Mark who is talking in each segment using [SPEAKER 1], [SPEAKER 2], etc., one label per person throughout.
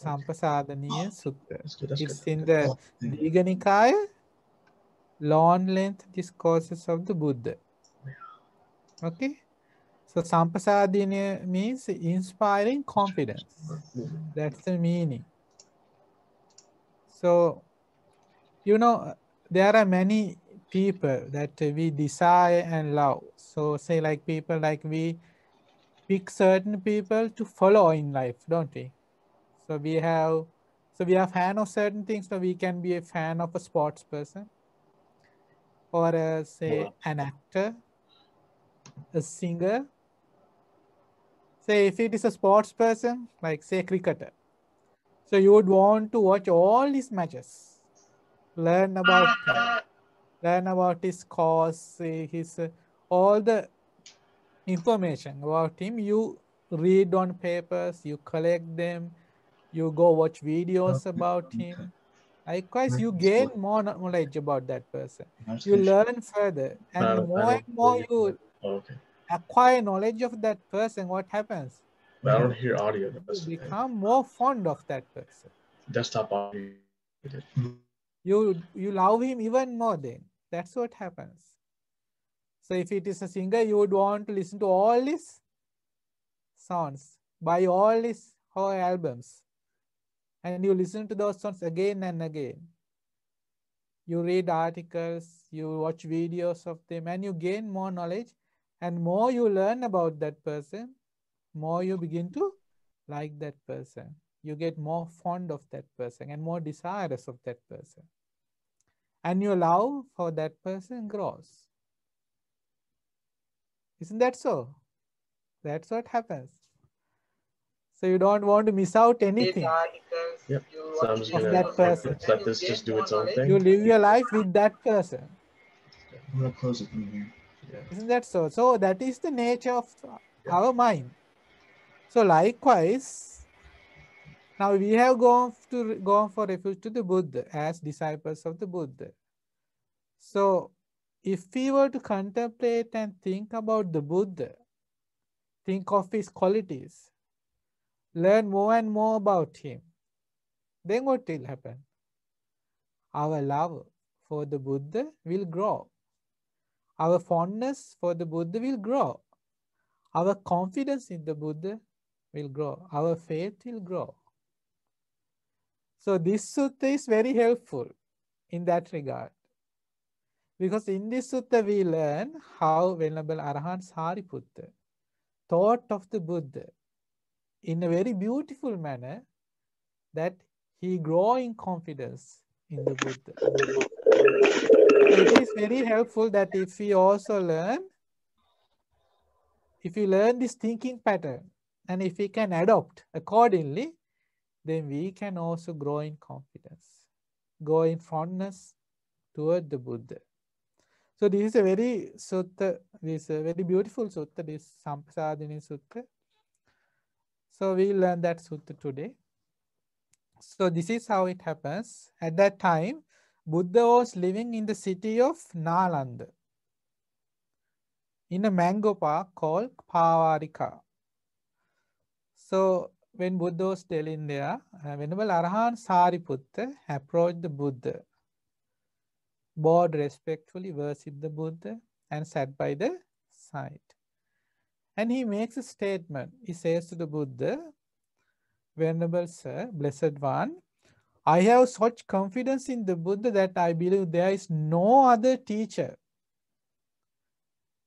[SPEAKER 1] Sampasadaniya Sutta.
[SPEAKER 2] That's
[SPEAKER 1] It's
[SPEAKER 2] good.
[SPEAKER 1] in the Digha Nikaya, long length discourses of the Buddha. Okay? So Sampasadaniya means inspiring confidence. That's the meaning. So, you know, there are many people that we desire and love. So say like people like we pick certain people to follow in life, don't we? So we are fan of certain things. So we can be a fan of a sports person or say an actor, a singer. Say if it is a sports person, like say cricketer. So you would want to watch all his matches, learn about him, learn about his cause, his all the information about him. You read on papers, you collect them, you go watch videos about him. Likewise, you gain more knowledge about that person. You learn further, and more you acquire knowledge of that person. What happens?
[SPEAKER 2] But I don't hear audio.
[SPEAKER 1] You
[SPEAKER 2] That's the thing.
[SPEAKER 1] become more fond of that person.
[SPEAKER 2] Desktop audio.
[SPEAKER 1] You love him even more. Then that's what happens. So if it is a singer, you would want to listen to all his songs, buy all his whole albums, and you listen to those songs again and again. You read articles, you watch videos of them, and you gain more knowledge. And more you learn about that person, more you begin to like that person. You get more fond of that person and more desirous of that person. And your love for that person grows. Isn't that so? That's what happens. So you don't want to miss out anything
[SPEAKER 2] Yep. So I'm just
[SPEAKER 1] of
[SPEAKER 2] gonna
[SPEAKER 1] that person.
[SPEAKER 2] let this just do its own thing.
[SPEAKER 1] You live your life with that person.
[SPEAKER 2] I'm gonna close it from here. Yeah.
[SPEAKER 1] Isn't that so? So that is the nature of our mind. So likewise, now we have gone for refuge to the Buddha as disciples of the Buddha. So if we were to contemplate and think about the Buddha, think of his qualities, learn more and more about him, then what will happen? Our love for the Buddha will grow. Our fondness for the Buddha will grow. Our confidence in the Buddha will grow. Our faith will grow. So this sutta is very helpful in that regard. Because in this sutta we learn how Venerable Arahant Sariputta thought of the Buddha in a very beautiful manner, that he grew in confidence in the Buddha. So it is very helpful that if we also learn, if you learn this thinking pattern, and if we can adopt accordingly, then we can also grow in confidence, grow in fondness toward the Buddha. So this is a very sutta, this is a very beautiful sutta, this Sampasadini Sutta. So we learn that sutta today. So this is how it happens. At that time, Buddha was living in the city of Nalanda, in a mango park called Pavarika. So when Buddha was telling there, Venerable Arahant Sariputta approached the Buddha, bowed respectfully, worshipped the Buddha, and sat by the side. And he makes a statement. He says to the Buddha, Venerable Sir, Blessed One, I have such confidence in the Buddha that I believe there is no other teacher,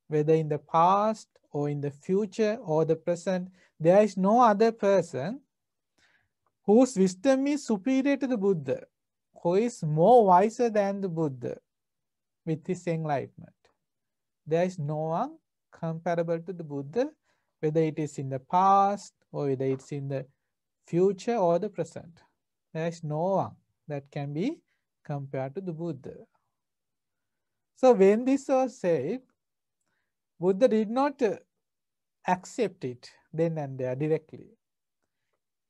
[SPEAKER 1] whether in the past or in the future or the present, there is no other person whose wisdom is superior to the Buddha, who is more wiser than the Buddha with his enlightenment. There is no one comparable to the Buddha, whether it is in the past or whether it's in the future or the present. There is no one that can be compared to the Buddha. So when this was said, Buddha did not accept it then and there directly.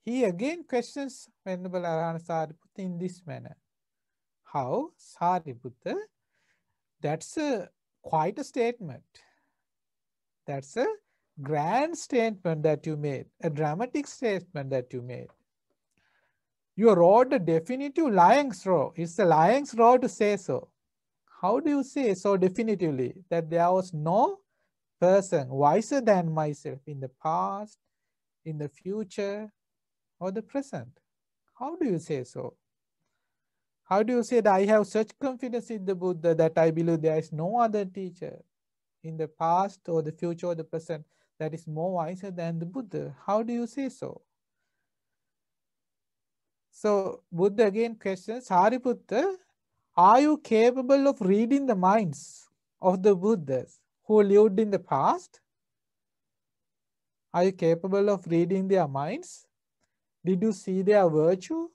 [SPEAKER 1] He again questions Venerable Arahant Sariputta in this manner. How? Sariputta, that's quite a statement. That's a grand statement that you made, a dramatic statement that you made. You wrote the definitive Lion's Roar. It's the Lion's Roar to say so. How do you say so definitively that there was no person wiser than myself in the past, in the future, or the present? How do you say so? How do you say that I have such confidence in the Buddha that I believe there is no other teacher in the past or the future or the present that is more wiser than the Buddha? How do you say so? So Buddha again questions, Sariputta, are you capable of reading the minds of the Buddhas who lived in the past? Are you capable of reading their minds? Did you see their virtue,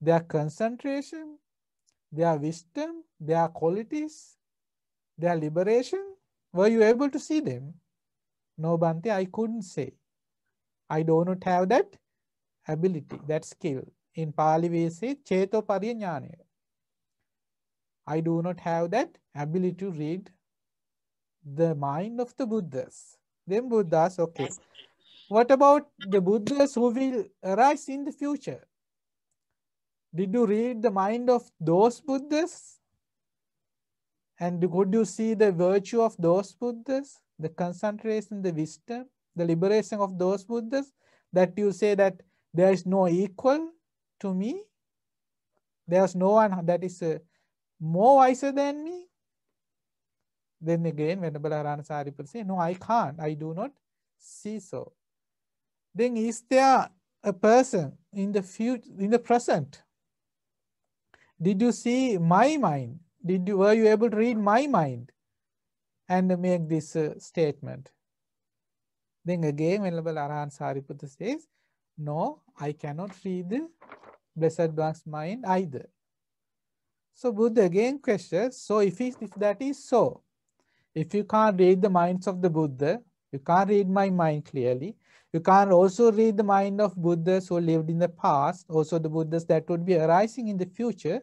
[SPEAKER 1] their concentration, their wisdom, their qualities, their liberation? Were you able to see them? No, Bhante, I couldn't say. I do not have that ability, that skill. In Pali we say, Cheto Pariñāne. I do not have that ability to read the mind of the Buddhas. Then Buddhas, okay. What about the Buddhas who will arise in the future? Did you read the mind of those Buddhas? And could you see the virtue of those Buddhas? The concentration, the wisdom, the liberation of those Buddhas? That you say that there is no equal to me? There's no one that is more wiser than me? Then again, Venerable Arana Sariputta say, no, I can't. I do not see so. Then is there a person in the future, in the present? Did you see my mind? Were you able to read my mind and make this statement? Then again, Venerable Arahant Sariputta says, no, I cannot read the Blessed One's mind either. So Buddha again questions, so if that is so, if you can't read the minds of the Buddha, you can't read my mind clearly, you can't also read the mind of Buddhas who lived in the past, also the Buddhas that would be arising in the future,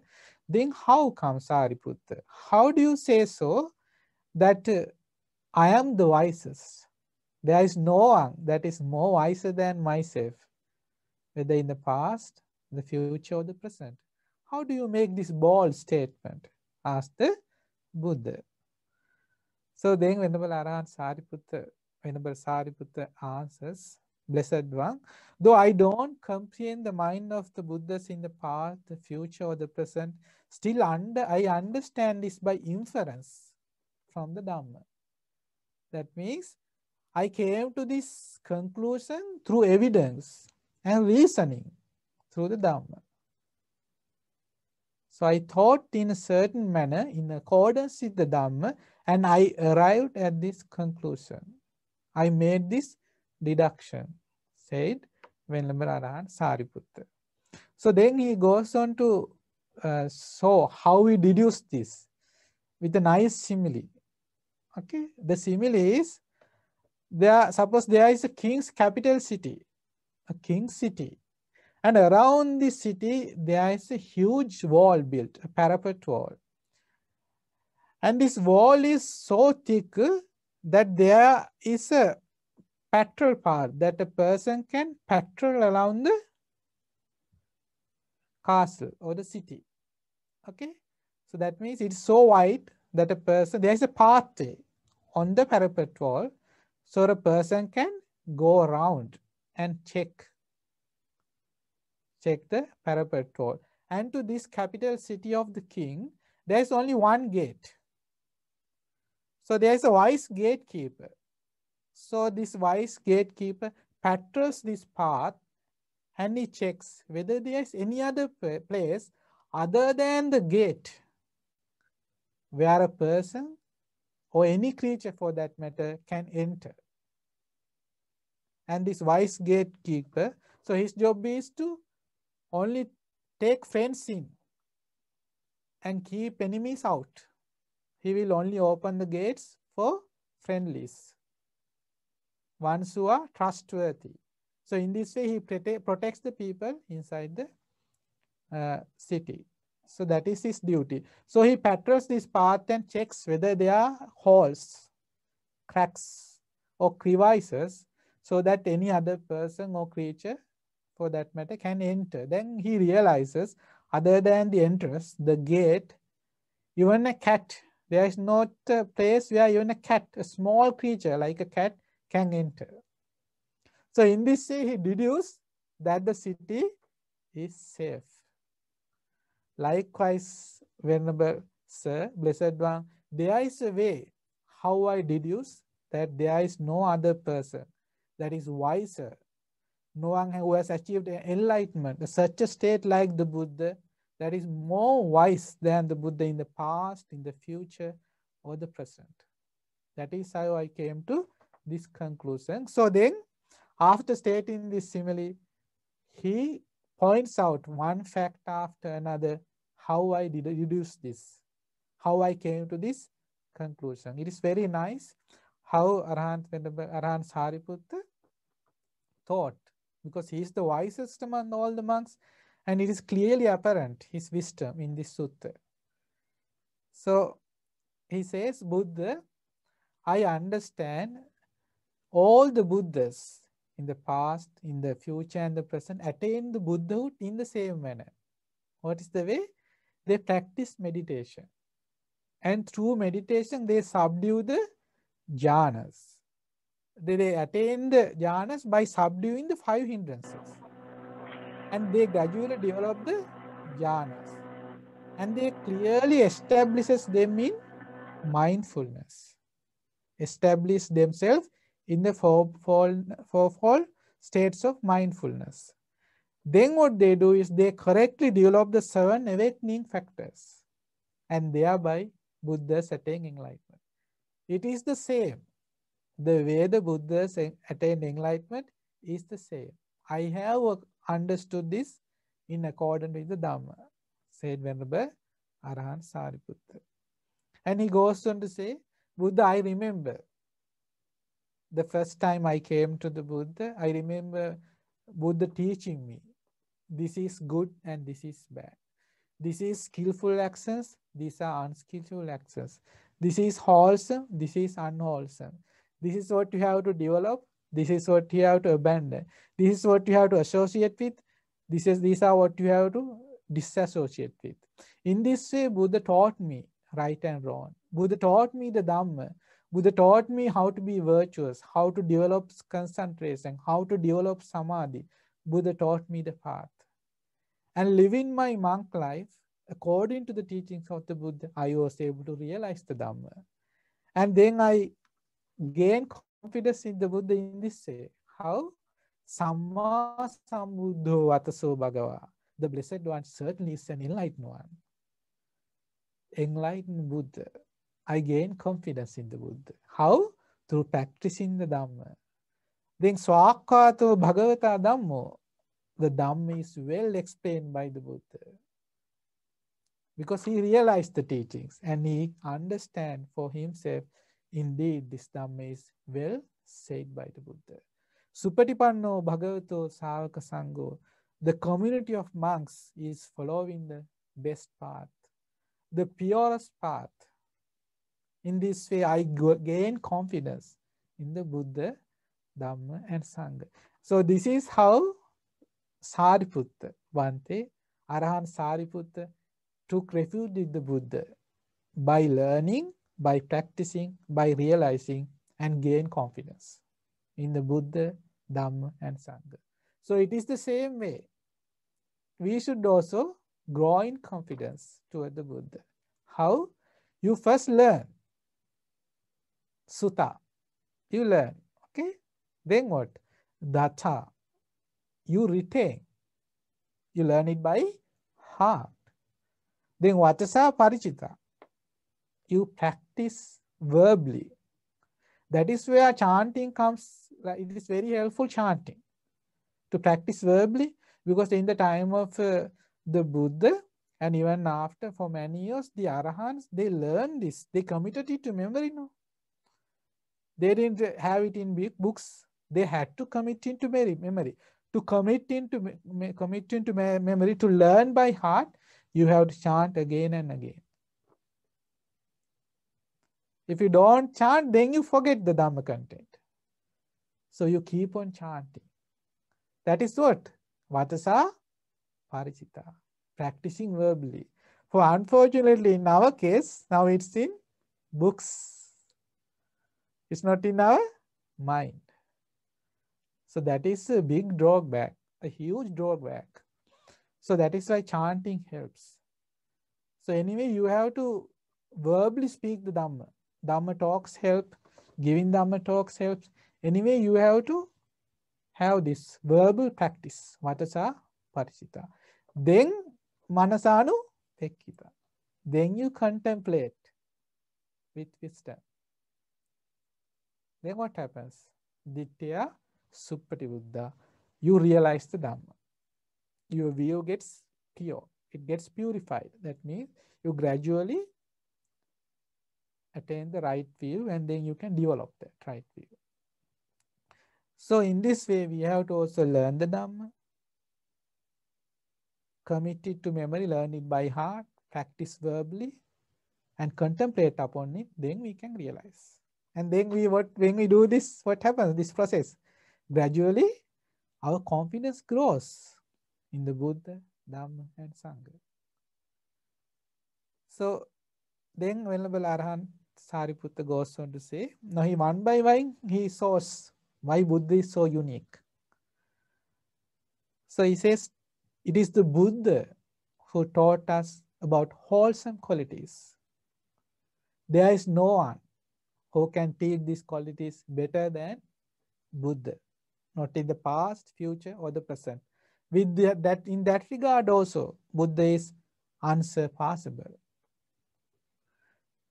[SPEAKER 1] then how comes Sariputta? How do you say so that I am the wisest? There is no one that is more wiser than myself, whether in the past, the future, or the present. How do you make this bold statement? Asked the Buddha. So then Venerable Arahant Sariputta, Venerable Sariputta answers, Blessed One, though I don't comprehend the mind of the Buddhas in the past, the future, or the present, still I understand this by inference from the Dhamma. That means I came to this conclusion through evidence and reasoning through the Dhamma. So I thought in a certain manner in accordance with the Dhamma and I arrived at this conclusion. I made this deduction, said Venerable Arahant Sariputta. So then he goes on to show how we deduce this with a nice simile. Okay, the simile is, suppose there is a king's capital city, a king's city. And around this city, there is a huge wall built, a parapet wall. And this wall is so thick that there is a patrol path that a person can patrol around the castle or the city. Okay? So that means it's so wide that there is a pathway on the parapet wall, so a person can go around and check the parapet wall. And to this capital city of the king, there is only one gate. So there is a wise gatekeeper. So this wise gatekeeper patrols this path and he checks whether there is any other place other than the gate where a person or any creature for that matter can enter. And this wise gatekeeper, so his job is to only take friends in and keep enemies out. He will only open the gates for friendlies, ones who are trustworthy. So in this way, he protects the people inside the city. So that is his duty. So he patrols this path and checks whether there are holes, cracks, or crevices, so that any other person or creature for that matter, can enter. Then he realizes, other than the entrance, the gate, even a cat, there is not a place where even a cat, a small creature like a cat, can enter. So in this way, he deduced that the city is safe. Likewise, Venerable Sir, Blessed One, there is a way how I deduce that there is no other person that is wiser, no one who has achieved enlightenment, such a state like the Buddha, that is more wise than the Buddha in the past, in the future, or the present. That is how I came to this conclusion. So then, after stating this simile, he points out one fact after another how I deduce this, how I came to this conclusion. It is very nice how Arahant Sariputta thought, because he is the wisest among all the monks, and it is clearly apparent his wisdom in this sutta. So he says, Buddha, I understand all the Buddhas in the past, in the future, and the present attain the Buddhahood in the same manner. What is the way? They practice meditation. And through meditation, they subdue the jhanas. They attain the jhanas by subduing the 5 hindrances. And they gradually develop the jhanas. And they clearly establishes them in mindfulness. Establish themselves in the fourfold states of mindfulness. Then what they do is they correctly develop the 7 awakening factors, and thereby Buddhas attain enlightenment. It is the same. The way the Buddhas attain enlightenment is the same. I have understood this in accordance with the Dhamma, said Venerable Arahant Sariputta. And he goes on to say, Buddha, I remember the first time I came to the Buddha, I remember Buddha teaching me, this is good and this is bad. This is skillful actions, these are unskillful actions. This is wholesome, this is unwholesome. This is what you have to develop, this is what you have to abandon. This is what you have to associate with, these are what you have to disassociate with. In this way, Buddha taught me right and wrong. Buddha taught me the Dhamma. Buddha taught me how to be virtuous, how to develop concentration, how to develop samadhi. Buddha taught me the path. And living my monk life, according to the teachings of the Buddha, I was able to realize the Dhamma. And then I gained confidence in the Buddha in this way. How? Samma sambuddho vataso bhagava. The Blessed One certainly is an enlightened one. Enlightened Buddha. I gain confidence in the Buddha. How? Through practicing the Dhamma. Then swakkato bhagavata dhammo. The Dhamma is well explained by the Buddha. Because he realized the teachings and he understands for himself, indeed this Dhamma is well said by the Buddha. Supatipanno bhagavato sāvaka sangho. The community of monks is following the best path, the purest path. In this way, I gain confidence in the Buddha, Dhamma, and Sangha. So this is how Sariputta, Bhante, Arahant Sariputta took refuge with the Buddha by learning, by practicing, by realizing, and gain confidence in the Buddha, Dhamma, and Sangha. So it is the same way. We should also grow in confidence toward the Buddha. How? You first learn. Sutta. You learn. Okay? Then what? Dhatha. You retain. You learn it by heart. Then Vachasa Parichita. You practice verbally. That is where chanting comes. It is very helpful, chanting. To practice verbally, because in the time of the Buddha and even after, for many years, the Arahants, they learned this. They committed it to memory. No? They didn't have it in big books. They had to commit into memory. To commit into memory, to learn by heart, you have to chant again and again. If you don't chant, then you forget the Dhamma content. So you keep on chanting. That is what? Vatasa Paricita. Practicing verbally. For unfortunately, in our case, now it's in books. It's not in our mind. So that is a big drawback, a huge drawback. So that is why chanting helps. So anyway, you have to verbally speak the Dhamma. Dhamma talks help. Giving Dhamma talks helps. Anyway, you have to have this verbal practice. Vatasa Paricita. Then Manasanu Pekkita. Then you contemplate with wisdom. Then what happens? Dittya Suppatibuddha. You realize the Dhamma. Your view gets pure. It gets purified. That means you gradually attain the right view and then you can develop that right view. So in this way, we have to also learn the Dhamma, commit it to memory, learn it by heart, practice verbally, and contemplate upon it. Then we can realize. And then when we do this, what happens? This process, gradually, our confidence grows in the Buddha, Dhamma, and Sangha. So then Venerable Arahant Sariputta goes on to say, now he one by one, he shows why Buddha is so unique. So he says, it is the Buddha who taught us about wholesome qualities. There is no one who can teach these qualities better than Buddha, not in the past, future, or the present. With that, in that regard also, Buddha is unsurpassable.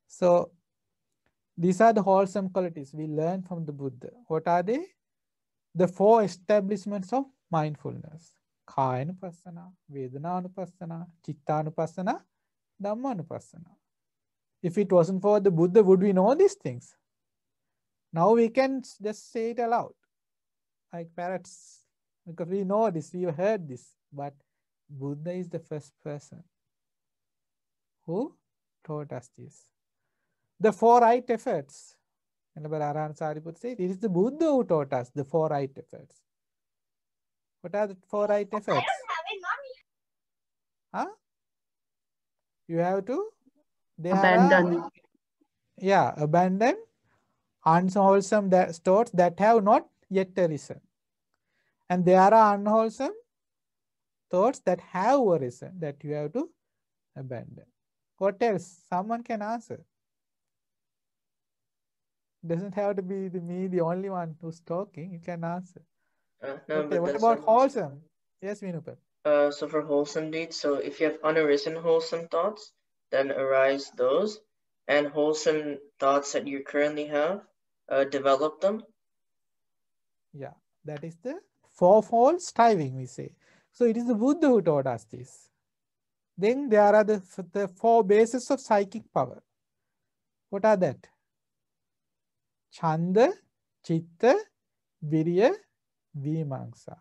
[SPEAKER 1] So these are the wholesome qualities we learn from the Buddha. What are they? The 4 establishments of mindfulness. Kayanupassana, Vedananupassana, Chittanupassana, Dhammanupassana. If it wasn't for the Buddha, would we know these things? Now we can just say it aloud, like parrots, because we know this, we heard this, but Buddha is the first person who taught us this. The 4 right efforts. Venerable Arahant Sariputta said, it is the Buddha who taught us the 4 right efforts. What are the 4 right efforts? Huh? You have to
[SPEAKER 3] abandon.
[SPEAKER 1] Abandon unwholesome thoughts that have not yet arisen. And there are unwholesome thoughts that have arisen that you have to abandon. What else? Someone can answer. Doesn't have to be me, the only one who's talking. You can answer.
[SPEAKER 4] No,
[SPEAKER 1] okay, what about wholesome? Yes, Vinupal.
[SPEAKER 4] So for wholesome deeds, so if you have unarisen wholesome thoughts, then arise those, and wholesome thoughts that you currently have, develop them.
[SPEAKER 1] Yeah, that is the 4-fold striving, we say. So it is the Buddha who taught us this. Then there are the 4 bases of psychic power. What are that? Chanda, Chitta, Virya, Vimamsa.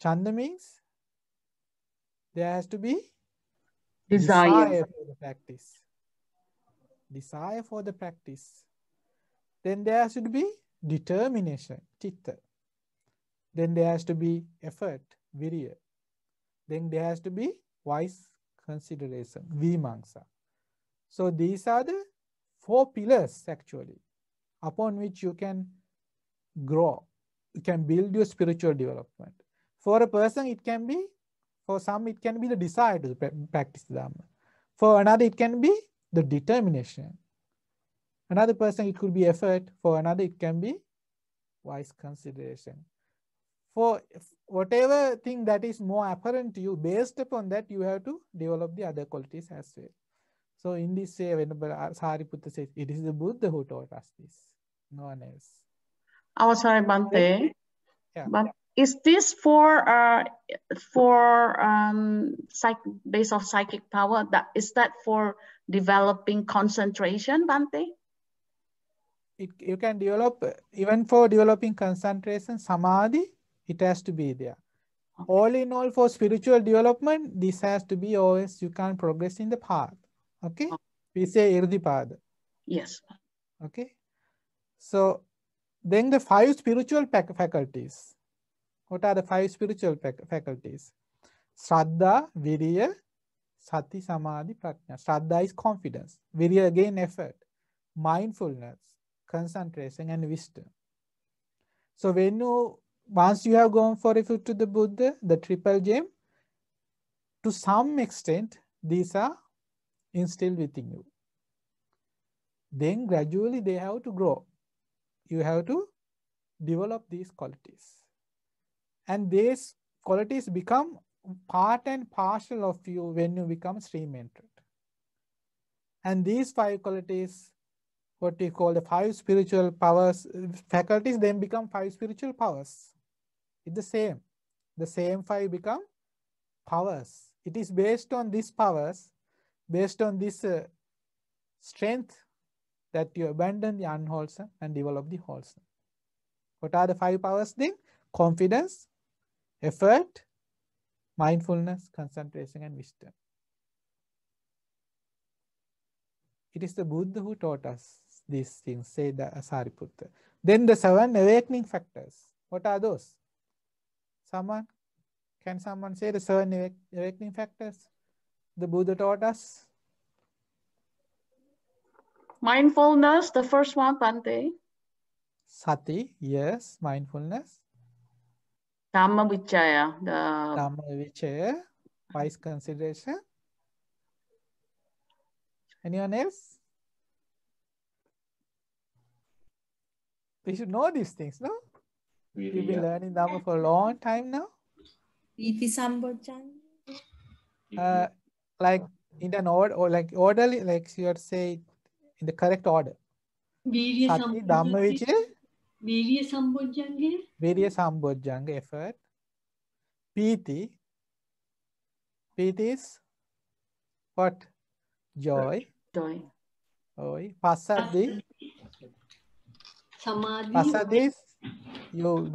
[SPEAKER 1] Chanda means there has to be desire for the practice. Desire for the practice. Then there has to be determination, Chitta. Then there has to be effort, Virya. Then there has to be wise consideration, Vimamsa. So these are the 4 pillars actually, upon which you can grow. You can build your spiritual development. For a person, it can be, for some, it can be the desire to practice Dhamma. For another, it can be the determination. Another person, it could be effort. For another, it can be wise consideration. For whatever thing that is more apparent to you, based upon that, you have to develop the other qualities as well. So in this way, Venerable Sariputta says, it is the Buddha who taught us this, no one else.
[SPEAKER 3] Oh, sorry, Bhante.
[SPEAKER 1] Yeah.
[SPEAKER 3] But is this for base of psychic power? Is that for developing concentration, Bhante?
[SPEAKER 1] You can develop, even for developing concentration, samadhi, it has to be there. Okay. All in all, for spiritual development, this has to be always, you can't progress in the path. Okay? Okay. We say Irdhipada.
[SPEAKER 3] Yes.
[SPEAKER 1] Okay. So then the 5 spiritual faculties. What are the 5 spiritual faculties? Shraddha, Virya, Sati, Samadhi, Prajna. Shraddha is confidence. Virya again effort. Mindfulness, concentration and wisdom. So once you have gone for refuge to the Buddha, the triple gem, to some extent, these are instilled within you. Then gradually they have to grow. You have to develop these qualities. And these qualities become part and parcel of you when you become stream-entered. And these 5 qualities, what we call the 5 spiritual powers, faculties, then become 5 spiritual powers. It's the same. The same 5 become powers. It is based on these powers, based on this strength, that you abandon the unwholesome and develop the wholesome. What are the 5 powers then? Confidence, effort, mindfulness, concentration, and wisdom. It is the Buddha who taught us these things, say the Sariputta. Then the 7 awakening factors. What are those? Can someone say the 7 awakening factors the Buddha taught us?
[SPEAKER 3] Mindfulness, the first one, Bhante.
[SPEAKER 1] Sati, yes, mindfulness.
[SPEAKER 3] Dhamma Vicaya, the
[SPEAKER 1] Dhamma Vichaya, wise consideration. Anyone else? We should know these things, no? We've been learning Dhamma for a long time now.
[SPEAKER 5] Piti Sambojjhana.
[SPEAKER 1] Like in an order, or like orderly, like you would say in the correct order. Sati, Dhamma Vichaya,
[SPEAKER 5] Virya Sambojjhana.
[SPEAKER 1] Virya Sambojjhanga, effort. Piti. Piti is what? Joy.
[SPEAKER 3] joy.
[SPEAKER 1] Passaddhi.
[SPEAKER 5] Samadhi.
[SPEAKER 1] Passaddhi is you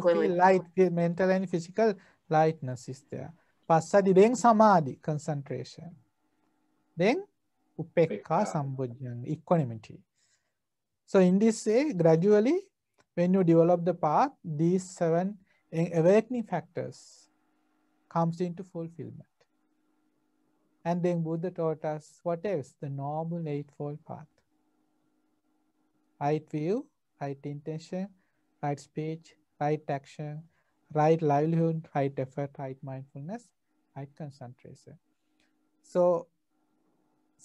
[SPEAKER 1] feel light, mental and physical lightness is there. Passaddhi, then Samadhi, concentration. Then Upekkha Sambojjhanga, equanimity. So in this way, gradually, when you develop the path, these 7 awakening factors comes into fulfillment. And then Buddha taught us what else? The Noble Eightfold Path. Right view, right intention, right speech, right action, right livelihood, right effort, right mindfulness, right concentration. So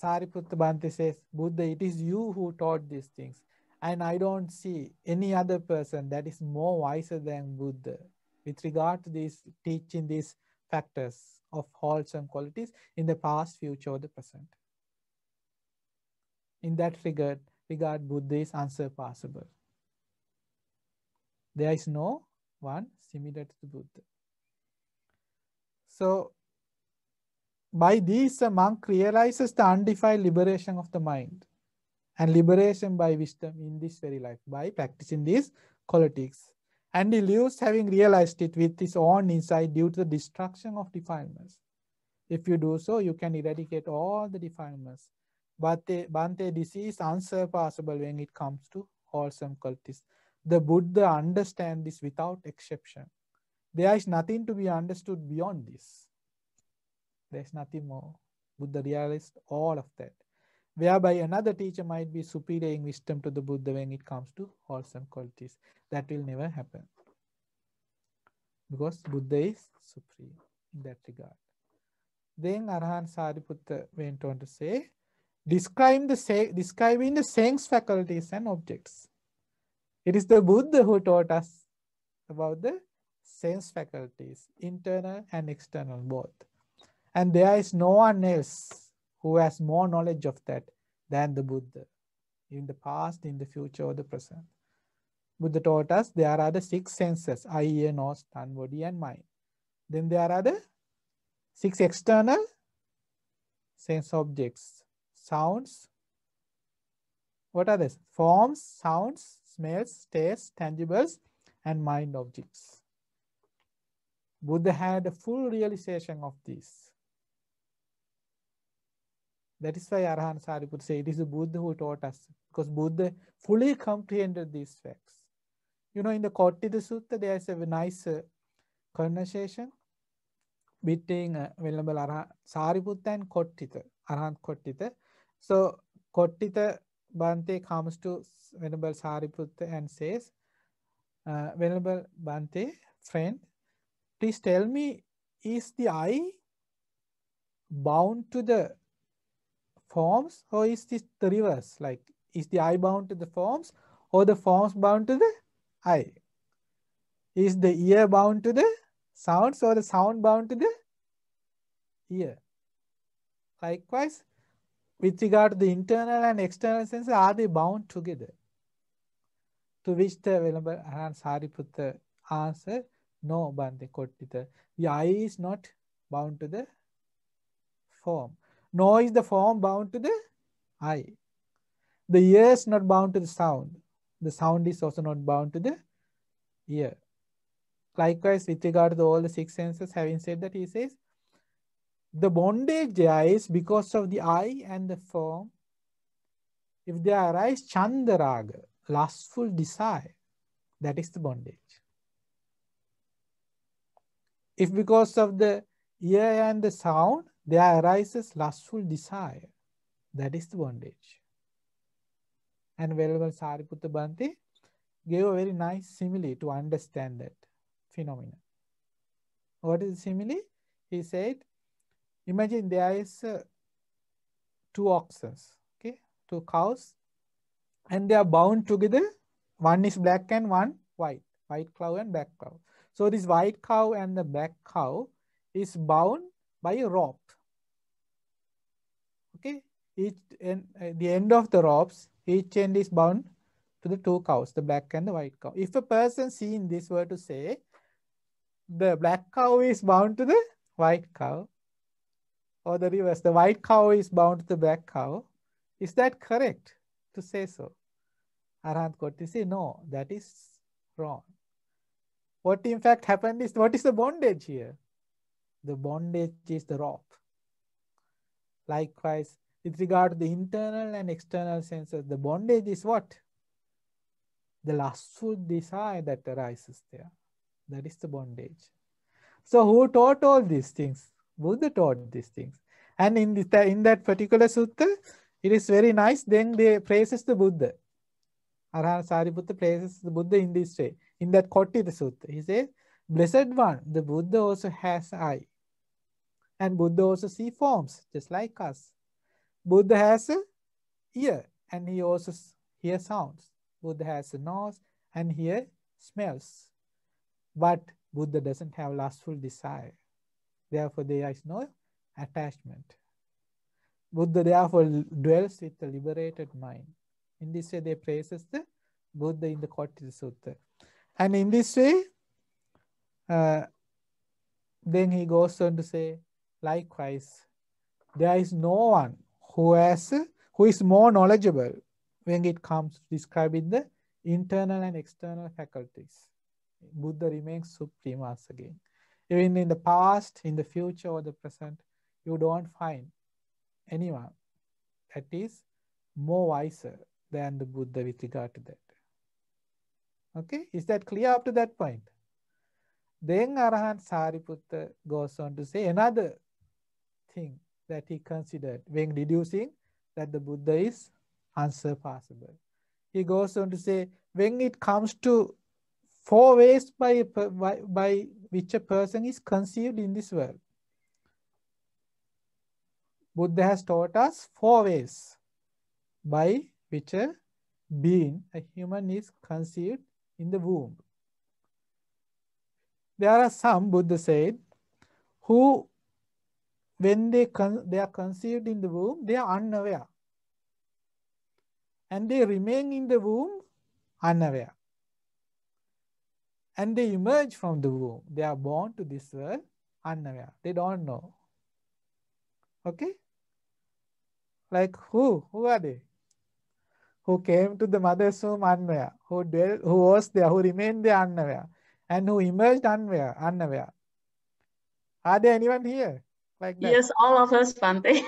[SPEAKER 1] Sariputta Bhante says, Buddha, it is you who taught these things. And I don't see any other person that is more wiser than Buddha with regard to this teaching these factors of wholesome qualities in the past, future, or the present. In that regard, Buddha is unsurpassable. There is no one similar to the Buddha. So, by these, a monk realizes the undefiled liberation of the mind and liberation by wisdom in this very life by practicing these qualities. And he lives having realized it with his own insight due to the destruction of defilements. If you do so, you can eradicate all the defilements. But Bhante, this is unsurpassable when it comes to wholesome qualities. The Buddha understands this without exception. There is nothing to be understood beyond this. There is nothing more. Buddha realized all of that. Whereby another teacher might be superior in wisdom to the Buddha when it comes to wholesome qualities. That will never happen. Because Buddha is supreme in that regard. Then Arahant Sariputta went on to say, describing the sense faculties and objects. It is the Buddha who taught us about the sense faculties, internal and external both. And there is no one else who has more knowledge of that than the Buddha, in the past, in the future, or the present. Buddha taught us there are the 6 senses, eye, ear, nose, tongue, body, and mind. Then there are the 6 external sense objects, sounds. What are these? Forms, sounds, smells, tastes, tangibles, and mind objects. Buddha had a full realization of this. That is why Arahant Sariputta said it is the Buddha who taught us, because Buddha fully comprehended these facts. You know, in the Kottita Sutta, there's a nice conversation between Venerable Sariputta and Kottita, Arahant Kottita. So Kottita Bhante comes to Venerable Sariputta and says, Venerable Bhante, friend, please tell me, is the I bound to the forms, or is this the reverse? Like, is the I bound to the forms, or the forms bound to the I? Is the ear bound to the sounds, or the sound bound to the ear? Likewise, with regard to the internal and external senses, are they bound together? To which the Venerable Sariputta answered, no, Bhante Kottita. The I is not bound to the form, nor is the form bound to the I. The ear is not bound to the sound. The sound is also not bound to the ear. Likewise, with regard to all the six senses, having said that, he says, the bondage there is because of the I and the form. If there arise chandaraga, lustful desire, that is the bondage. If because of the ear and the sound, there arises lustful desire, that is the bondage. And Venerable Sariputta Bhante gave a very nice simile to understand that phenomenon. What is the simile? He said, imagine there is two oxen, okay, two cows, and they are bound together. One is black and one white cow and black cow. So this white cow and the black cow is bound by a rope. Okay, each and the end of the ropes, each end is bound to the two cows, the black and the white cow. If a person seeing this were to say, the black cow is bound to the white cow, or the reverse, the white cow is bound to the black cow, is that correct to say so? Arahant Kottita say, no, that is wrong. What in fact happened is, what is the bondage here? The bondage is the rope. Likewise, with regard to the internal and external senses, the bondage is what? The lustful desire that arises there. That is the bondage. So who taught all these things? Buddha taught these things. And in that particular sutta, it is very nice. Then they praises the Buddha. Arahant Sariputta praises the Buddha in this way. In that Kottita Sutta, he says, Blessed One, the Buddha also has eye. And Buddha also see forms, just like us. Buddha has an ear, and he also hears sounds. Buddha has a nose, and hears smells. But Buddha doesn't have lustful desire. Therefore, there is no attachment. Buddha therefore dwells with a liberated mind. In this way, they praises the Buddha in the Kottita Sutta. And in this way, then he goes on to say, likewise, there is no one who is more knowledgeable when it comes to describing the internal and external faculties. Buddha remains supreme once again. Even in the past, in the future, or the present, you don't find anyone that is more wiser than the Buddha with regard to that. Okay, is that clear up to that point? Then Arahant Sariputta goes on to say another thing that he considered when deducing that the Buddha is unsurpassable. He goes on to say, when it comes to 4 ways by which a person is conceived in this world, Buddha has taught us 4 ways by which a being, a human, is conceived in the womb. There are some, Buddha said, who, when they are conceived in the womb, they are unaware. And they remain in the womb unaware. And they emerge from the womb. They are born to this world unaware. They don't know. Okay? Like who? Who are they? Who came to the mother's womb unaware, who was there, who remained there unaware, and who emerged unaware. Are there anyone here like that?
[SPEAKER 3] Yes, all of us, Bhante.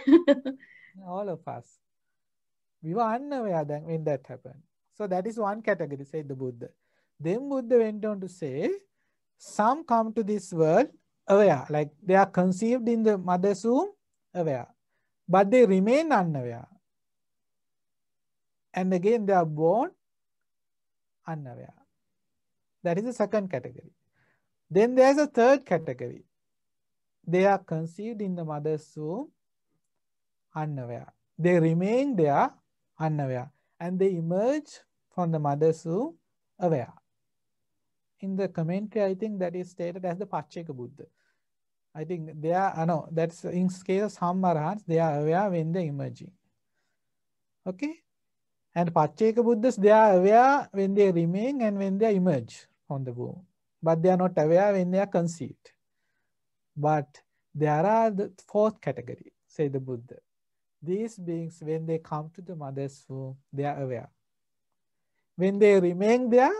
[SPEAKER 1] All of us. We were unaware then when that happened. So that is one category, said the Buddha. Then Buddha went on to say, some come to this world aware, like they are conceived in the mother's womb aware, but they remain unaware. And again, they are born unaware. That is the second category. Then there's a third category. They are conceived in the mother's womb unaware. They remain there unaware. And they emerge from the mother's womb aware. In the commentary, I think that is stated as the Pacceka Buddha. I think they are, no, that's in case of some arahants, they are aware when they're emerging. Okay? And Pacceka Buddhas, they are aware when they remain and when they emerge from the womb. But they are not aware when they are conceived. But there are the fourth category, say the Buddha. These beings, when they come to the mother's womb, they are aware. When they remain there,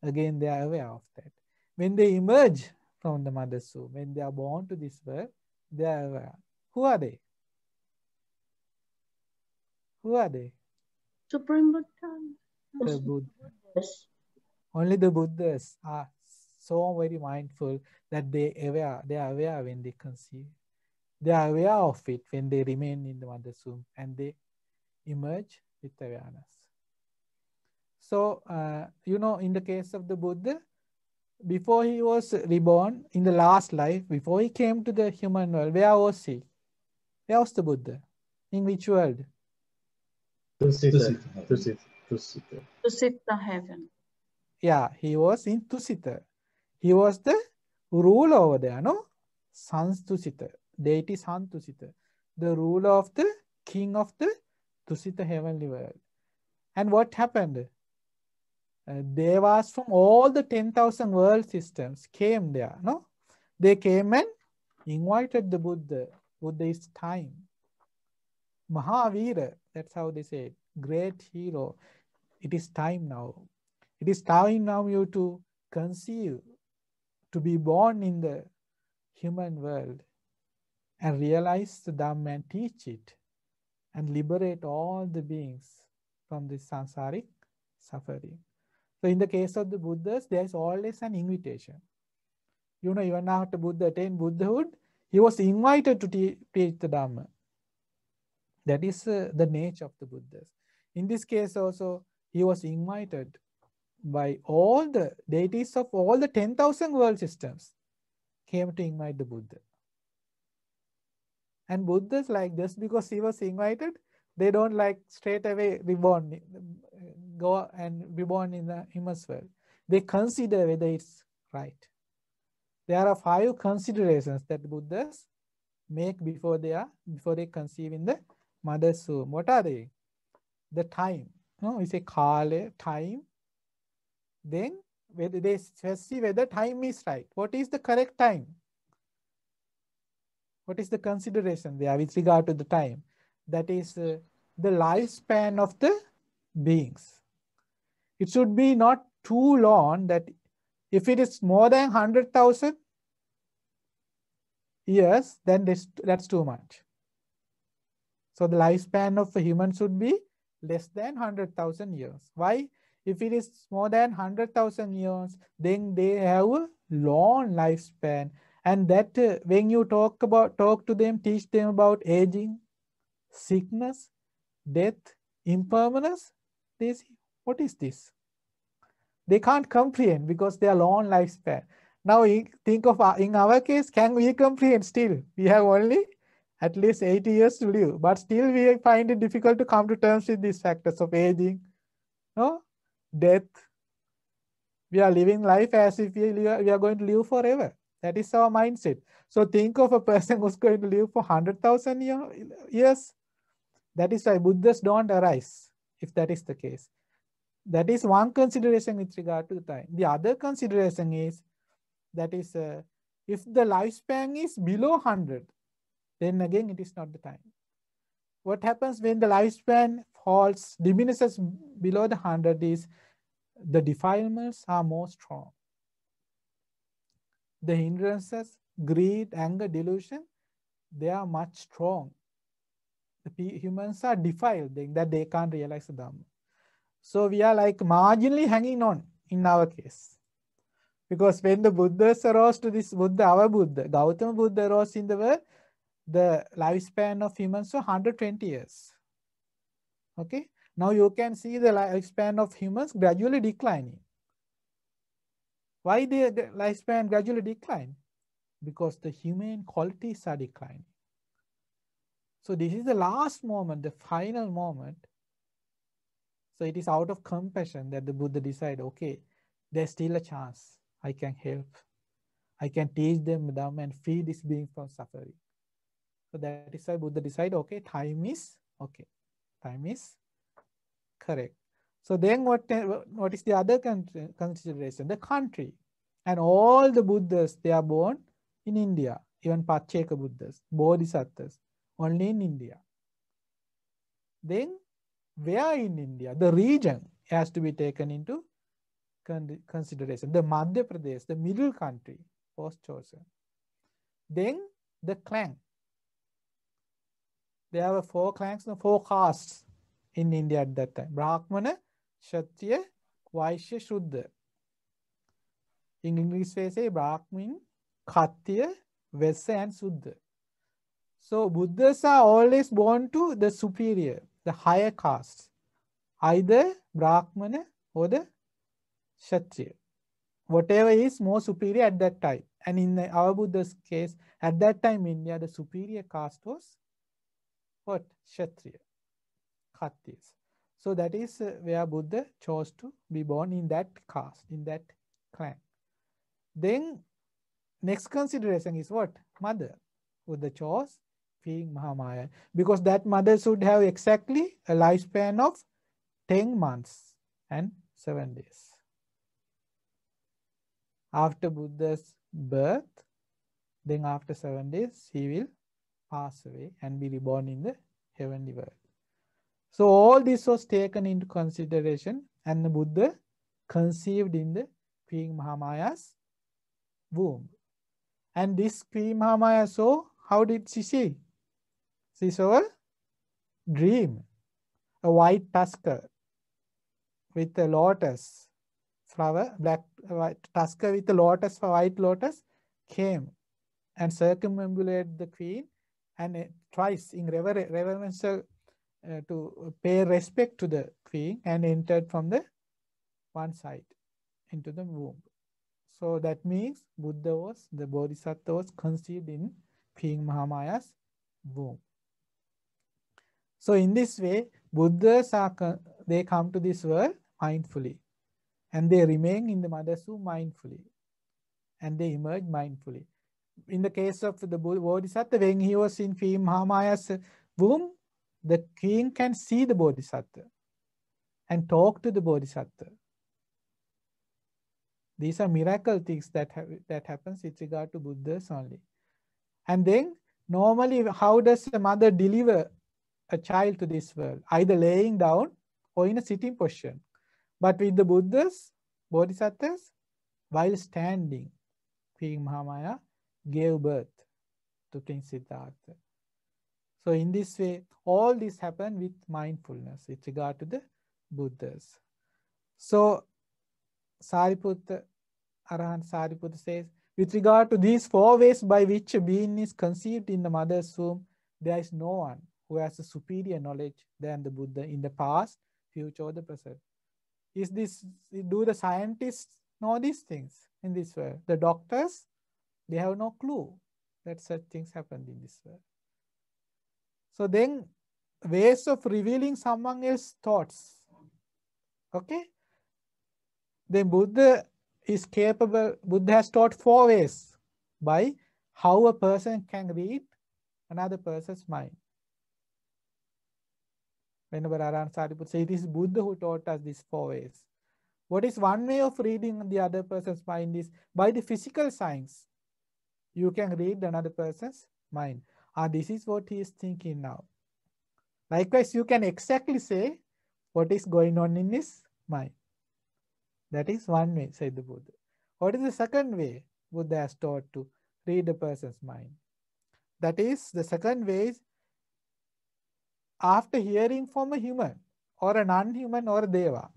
[SPEAKER 1] again, they are aware of that. When they emerge from the mother's womb, when they are born to this world, they are aware. Who are they? Who are they?
[SPEAKER 3] Supreme Buddha.
[SPEAKER 1] The
[SPEAKER 3] Yes.
[SPEAKER 1] Only the Buddhas are so very mindful that they are aware when they conceive. They are aware of it when they remain in the mother's womb and they emerge with awareness. So, in the case of the Buddha, before he was reborn in the last life, before he came to the human world, where was he? Where was the Buddha? In which world?
[SPEAKER 2] Tusita.
[SPEAKER 3] Tusita heaven.
[SPEAKER 1] Yeah, he was in Tusita. He was the ruler over there, no? Sans Tusita. Deity San Tusita. The ruler of the king of the Tusita heavenly world. And what happened? Devas from all the 10,000 world systems came there, no? They came and invited the Buddha. Buddha is time. Mahavira, that's how they say it. Great hero. It is time now. It is time now you to conceive, to be born in the human world and realize the Dhamma and teach it and liberate all the beings from this samsaric suffering. So in the case of the Buddhas, there is always an invitation. Even after Buddha attained Buddhahood, he was invited to teach the Dhamma. That is the nature of the Buddhas. In this case also, he was invited by all the deities of all the 10,000 world systems came to invite the Buddha. And Buddhas, like this, because he was invited, they don't like straight away reborn, go and be born in the human world. They consider whether it's right. There are 5 considerations that Buddhas make before they conceive in the mother's womb. What are they? The time. We say kale, time. Then whether they see whether time is right. What is the correct time? What is the consideration there with regard to the time? That is the lifespan of the beings. It should be not too long, that if it is more than 100,000 years, then that's too much. So the lifespan of a human should be less than 100,000 years. Why? If it is more than 100,000 years, then they have a long lifespan. And that when you talk to them, teach them about aging, sickness, death, impermanence, they say, what is this? They can't comprehend because they are long lifespan. Now think of, in our case, can we comprehend still? We have only at least 80 years to live, but still we find it difficult to come to terms with these factors of aging, death. We are living life as if we are going to live forever. That is our mindset. So think of a person who's going to live for 100,000 years. That is why Buddhas don't arise, if that is the case. That is one consideration with regard to the time. The other consideration is, that is, if the lifespan is below 100, then again it is not the time. What happens when the lifespan diminishes below the 100 is the defilements are more strong. The hindrances, greed, anger, delusion, they are much strong. The humans are defiled, that they can't realize the Dhamma. So we are like marginally hanging on. in our case. Because when the Buddhas arose to this Buddha, our Buddha, Gautama Buddha arose in the world, the lifespan of humans was 120 years. Okay. Now you can see the lifespan of humans gradually declining. Why the lifespan gradually decline? Because the human qualities are declining. So this is the last moment, the final moment. So it is out of compassion that the Buddha decided, okay, there's still a chance. I can help. I can teach them Dhamma and free this being from suffering. So that is why Buddha decided, okay, time is okay. Time is correct. So then what is the other consideration? The country. And all the Buddhas, they are born in India. Even Pacceka Buddhas, Bodhisattvas, only in India. Then where in India? The region has to be taken into consideration. The Madhya Pradesh, the middle country, was chosen. Then the clan. There were 4 clans, 4 castes in India at that time. Brahmana, Kshatriya, Vaishya, Shuddha. In English they say Brahmin, Khatriya, Vaisya and Shuddha. So Buddhas are always born to the superior, the higher caste. Either Brahmana or the Kshatriya. Whatever is more superior at that time. And in our Buddha's case, at that time in India, the superior caste was what? Kshatriya, Khatriyas. So that is where Buddha chose to be born, in that caste, in that clan. Then next consideration is what? Mother. Buddha chose being Mahamaya, because that mother should have exactly a lifespan of 10 months and 7 days. After Buddha's birth, then after 7 days, he will pass away and be reborn in the heavenly world. So all this was taken into consideration, and the Buddha conceived in the Queen Mahamaya's womb. And this Queen Mahamaya saw, how did she see? She saw a dream, a white tusker with a lotus flower, black white tusker with a lotus, white lotus, came and circumambulated the queen, and twice in reverential to pay respect to the queen, and entered from the one side into the womb. So that means Buddha was, the Bodhisattva was conceived in Queen Mahamaya's womb. So in this way, Buddhas are, they come to this world mindfully, and they remain in the mother's womb mindfully, and they emerge mindfully. In the case of the Bodhisattva, when he was in Queen Mahamaya's womb, the king can see the Bodhisattva and talk to the Bodhisattva. These are miracle things that happens with regard to Buddhas only. And then normally, how does a mother deliver a child to this world? Either laying down or in a sitting position. But with the Buddhas, Bodhisattvas, while standing, Queen Mahamaya gave birth to King Siddhartha. So in this way, all this happened with mindfulness with regard to the Buddhas. So Sariputta, Arahant Sariputta says, with regard to these 4 ways by which a being is conceived in the mother's womb, there is no one who has a superior knowledge than the Buddha in the past, future, or the present. Do the scientists know these things in this world? The doctors, they have no clue that such things happened in this world. So then, ways of revealing someone else's thoughts. Okay? Then Buddha is capable, Buddha has taught 4 ways by how a person can read another person's mind. Whenever Arahant Sariputta says, it is Buddha who taught us these 4 ways. What is one way of reading the other person's mind is by the physical signs. You can read another person's mind. This is what he is thinking now. Likewise, you can exactly say what is going on in his mind. That is one way, said the Buddha. What is the second way Buddha has taught to read a person's mind? That is, the second way is after hearing from a human or a non-human or a deva.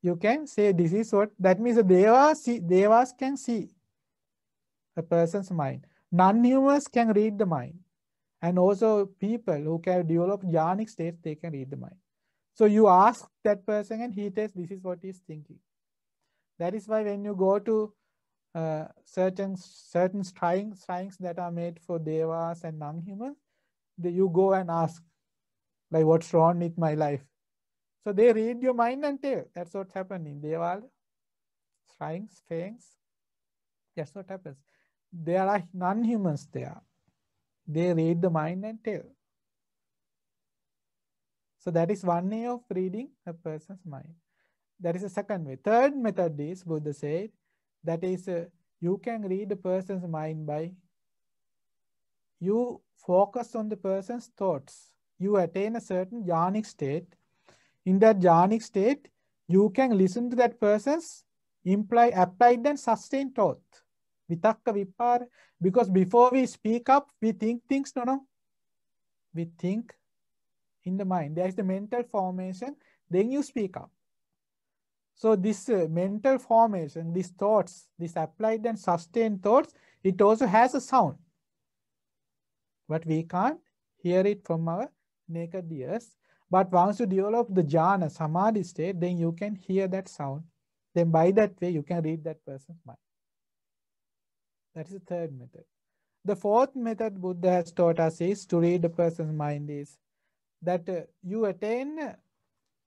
[SPEAKER 1] You can say this is what, that means the devas can see a person's mind. Non-humans can read the mind. And also people who can develop jhanic states, they can read the mind. So you ask that person and he tells this is what he's thinking. That is why when you go to certain shrines that are made for devas and non-humans, you go and ask, like, what's wrong with my life? So they read your mind and tell. That's what's happening. Deval, shrines, things. That's what happens. There are non-humans there. They read the mind and tell. So that is one way of reading a person's mind. That is the second way. Third method is, Buddha said, that is, you can read a person's mind by, you focus on the person's thoughts. You attain a certain jhanic state. In that jhanic state, you can listen to that person's applied and sustained thought. Vitakka vipara. Because before we speak up, we think things, no. We think in the mind. There is the mental formation, then you speak up. So this mental formation, these thoughts, these applied and sustained thoughts, it also has a sound. But we can't hear it from our naked ears. But once you develop the jhana, samadhi state, then you can hear that sound. Then by that way, you can read that person's mind. That is the third method. The fourth method Buddha has taught us is to read a person's mind is that you attain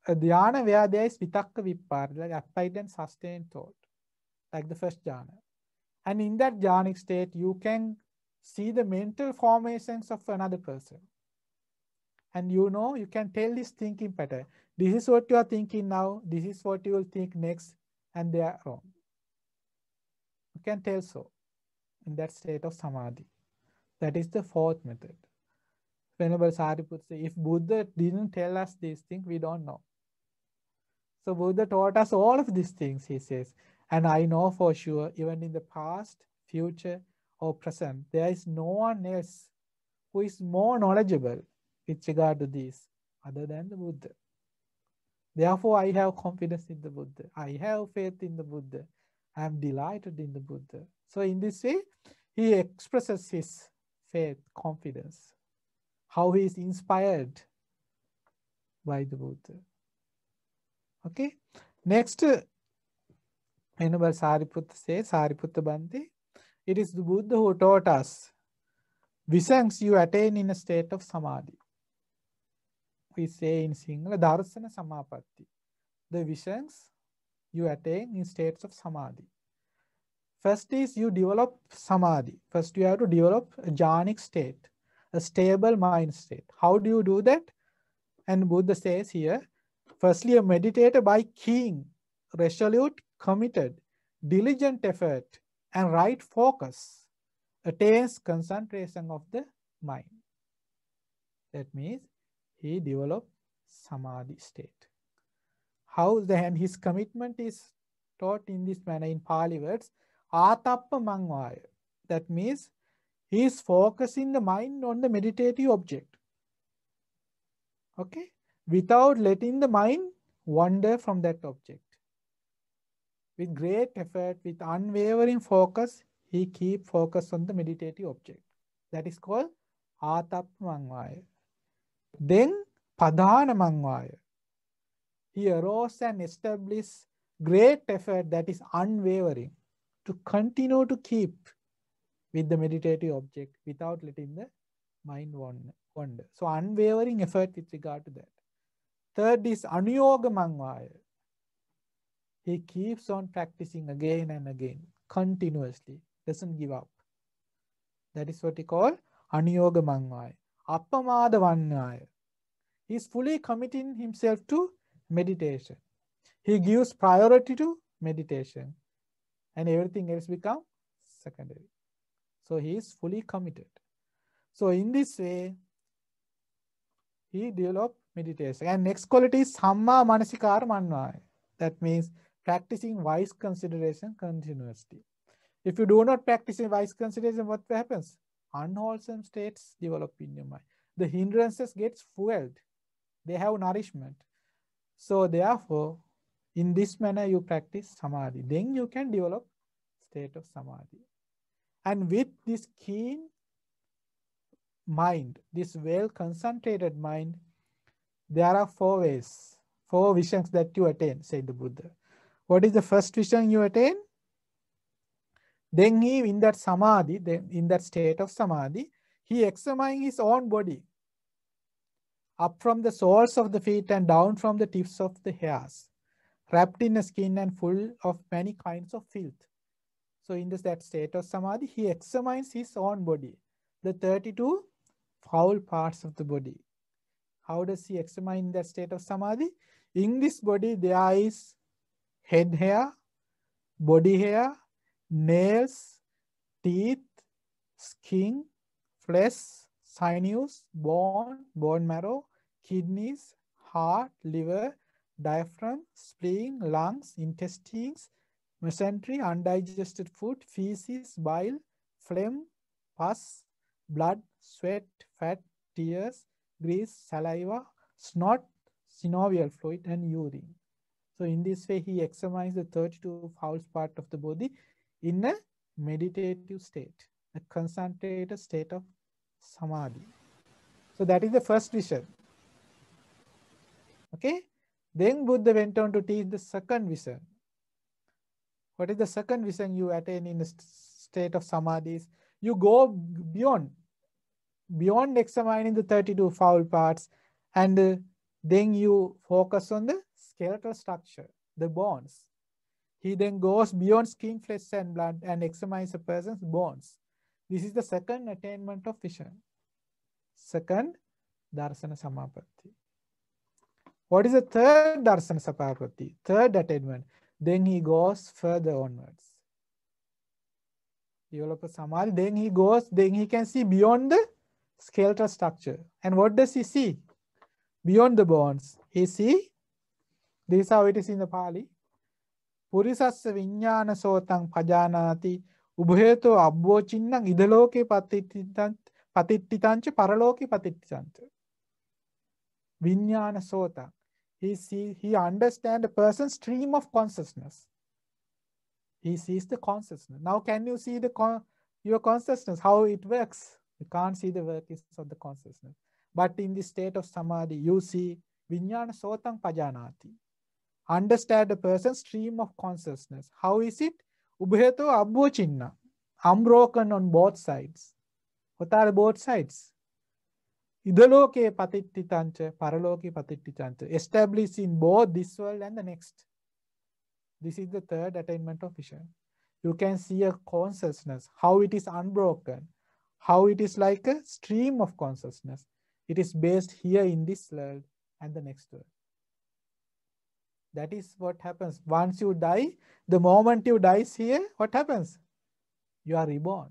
[SPEAKER 1] a dhyana where there is vitakka vipara, like applied and sustained thought, like the first jhana. And in that jhanic state, you can see the mental formations of another person. And you know, you can tell this thinking pattern. This is what you are thinking now. This is what you will think next. And they are wrong. You can tell so in that state of samadhi. That is the fourth method. Venerable Sariputta says, if Buddha didn't tell us these things, we don't know. So Buddha taught us all of these things, he says. And I know for sure, even in the past, future, or present, there is no one else who is more knowledgeable with regard to this other than the Buddha. Therefore, I have confidence in the Buddha. I have faith in the Buddha. I am delighted in the Buddha. So in this way, he expresses his faith, confidence, how he is inspired by the Buddha. Okay. Next, Venerable Sariputta says, Sariputta Bhante, it is the Buddha who taught us visions you attain in a state of samadhi. We say in Sinhala, Darsana Samapatti. The visions you attain in states of samadhi. First is you develop samadhi. First you have to develop a jhanic state, a stable mind state. How do you do that? And Buddha says here, firstly a meditator by keen, resolute, committed, diligent effort and right focus attains concentration of the mind. That means he developed samadhi state. How then his commitment is taught in this manner in Pali words, Atappa Mangvaya. That means he is focusing the mind on the meditative object. Okay? Without letting the mind wander from that object. With great effort, with unwavering focus, he keep focus on the meditative object. That is called Atappa Mangvaya. Then Padhana Mangvaya. He arose and established great effort that is unwavering to continue to keep with the meditative object without letting the mind wander. So unwavering effort with regard to that. Third is Anuyoga Mangvaya. He keeps on practicing again and again, continuously, doesn't give up. That is what he call Anuyoga Mangvaya. Appamada Vannaya. He is fully committing himself to meditation. He gives priority to meditation and everything else becomes secondary. So he is fully committed. So in this way, he developed meditation. And next quality is Samma Manasikara Manvaya. That means practicing wise consideration continuously. If you do not practice wise consideration, what happens? Unwholesome states develop in your mind. The hindrances gets fueled. They have nourishment. So therefore, In this manner, you practice samadhi. Then you can develop state of samadhi. And with this keen mind, this well concentrated mind, there are 4 ways, 4 visions that you attain, said the Buddha. What is the first vision you attain? Then he, in that samadhi, then in that state of samadhi, he examines his own body, up from the soles of the feet and down from the tips of the hairs, wrapped in a skin and full of many kinds of filth. So in that state of samadhi, he examines his own body, the 32 foul parts of the body. How does he examine that state of samadhi? In this body, there is head hair, body hair, nails, teeth, skin, flesh, sinews, bone, bone marrow, kidneys, heart, liver, diaphragm, spleen, lungs, intestines, mesentery, undigested food, feces, bile, phlegm, pus, blood, sweat, fat, tears, grease, saliva, snot, synovial fluid, and urine. So in this way, he examines the 32 foul part of the body in a meditative state, a concentrated state of samadhi. So that is the first vision. Okay. Then Buddha went on to teach the second vision. What is the second vision you attain in the state of samadhi? You go beyond examining the 32 foul parts, and then you focus on the skeletal structure, the bones. He then goes beyond skin, flesh, and blood and examines a person's bones. This is the second attainment of vision. Second, darsana samapatti. What is the third darsana samapatti? Third attainment. Then he goes further onwards. Develop a samadhi. Then he can see beyond the skeletal structure. And what does he see? Beyond the bones. He see, this is how it is in the Pali. Purisassa viññāna sotang pajanati ubheto abbocinnang idaloke patittitancha paraloke patittitancha. Viññāna sotang. He understands the person's stream of consciousness. He sees the consciousness. Now can you see your consciousness, how it works? You can't see the workings of the consciousness. But in the state of samadhi, you see viññāna sotang pajanati. Understand the person's stream of consciousness. How is it? Ubheto abbochinna. Unbroken on both sides. What are both sides? Idaloke patittitancha, paraloke patittitancha. Established in both this world and the next. This is the third attainment of vision. You can see a consciousness, how it is unbroken, how it is like a stream of consciousness. It is based here in this world and the next world. That is what happens. Once you die, the moment you die here, what happens? You are reborn.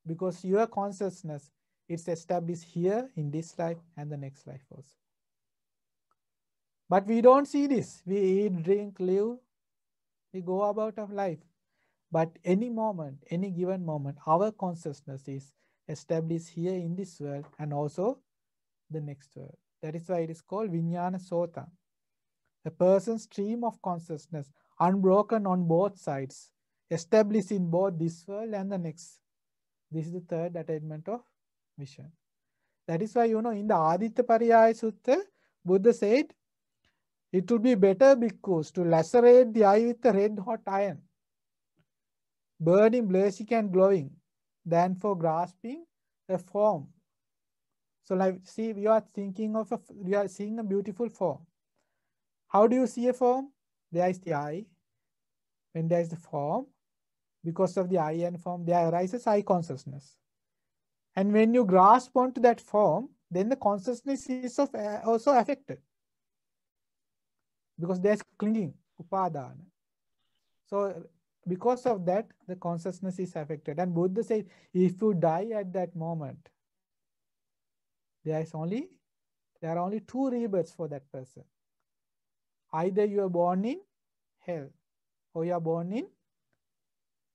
[SPEAKER 1] Because your consciousness is established here in this life and the next life also. But we don't see this. We eat, drink, live. We go about of life. But any moment, any given moment, our consciousness is established here in this world and also the next world. That is why it is called Viññāna Sota. A person's stream of consciousness, unbroken on both sides, established in both this world and the next. This is the third attainment of vision. That is why, in the Aditya Pariyaya Sutta, Buddha said, it would be better, bhikkhus, to lacerate the eye with a red hot iron, burning, blazing and glowing, than for grasping a form. So like, see, you are thinking of you are seeing a beautiful form. How do you see a form? There is the eye. When there is the form, because of the eye and form, there arises eye consciousness. And when you grasp onto that form, then the consciousness is also affected. Because there is clinging, upadana. So because of that, the consciousness is affected. And Buddha said, if you die at that moment, there are only 2 rebirths for that person. Either you are born in hell or you are born in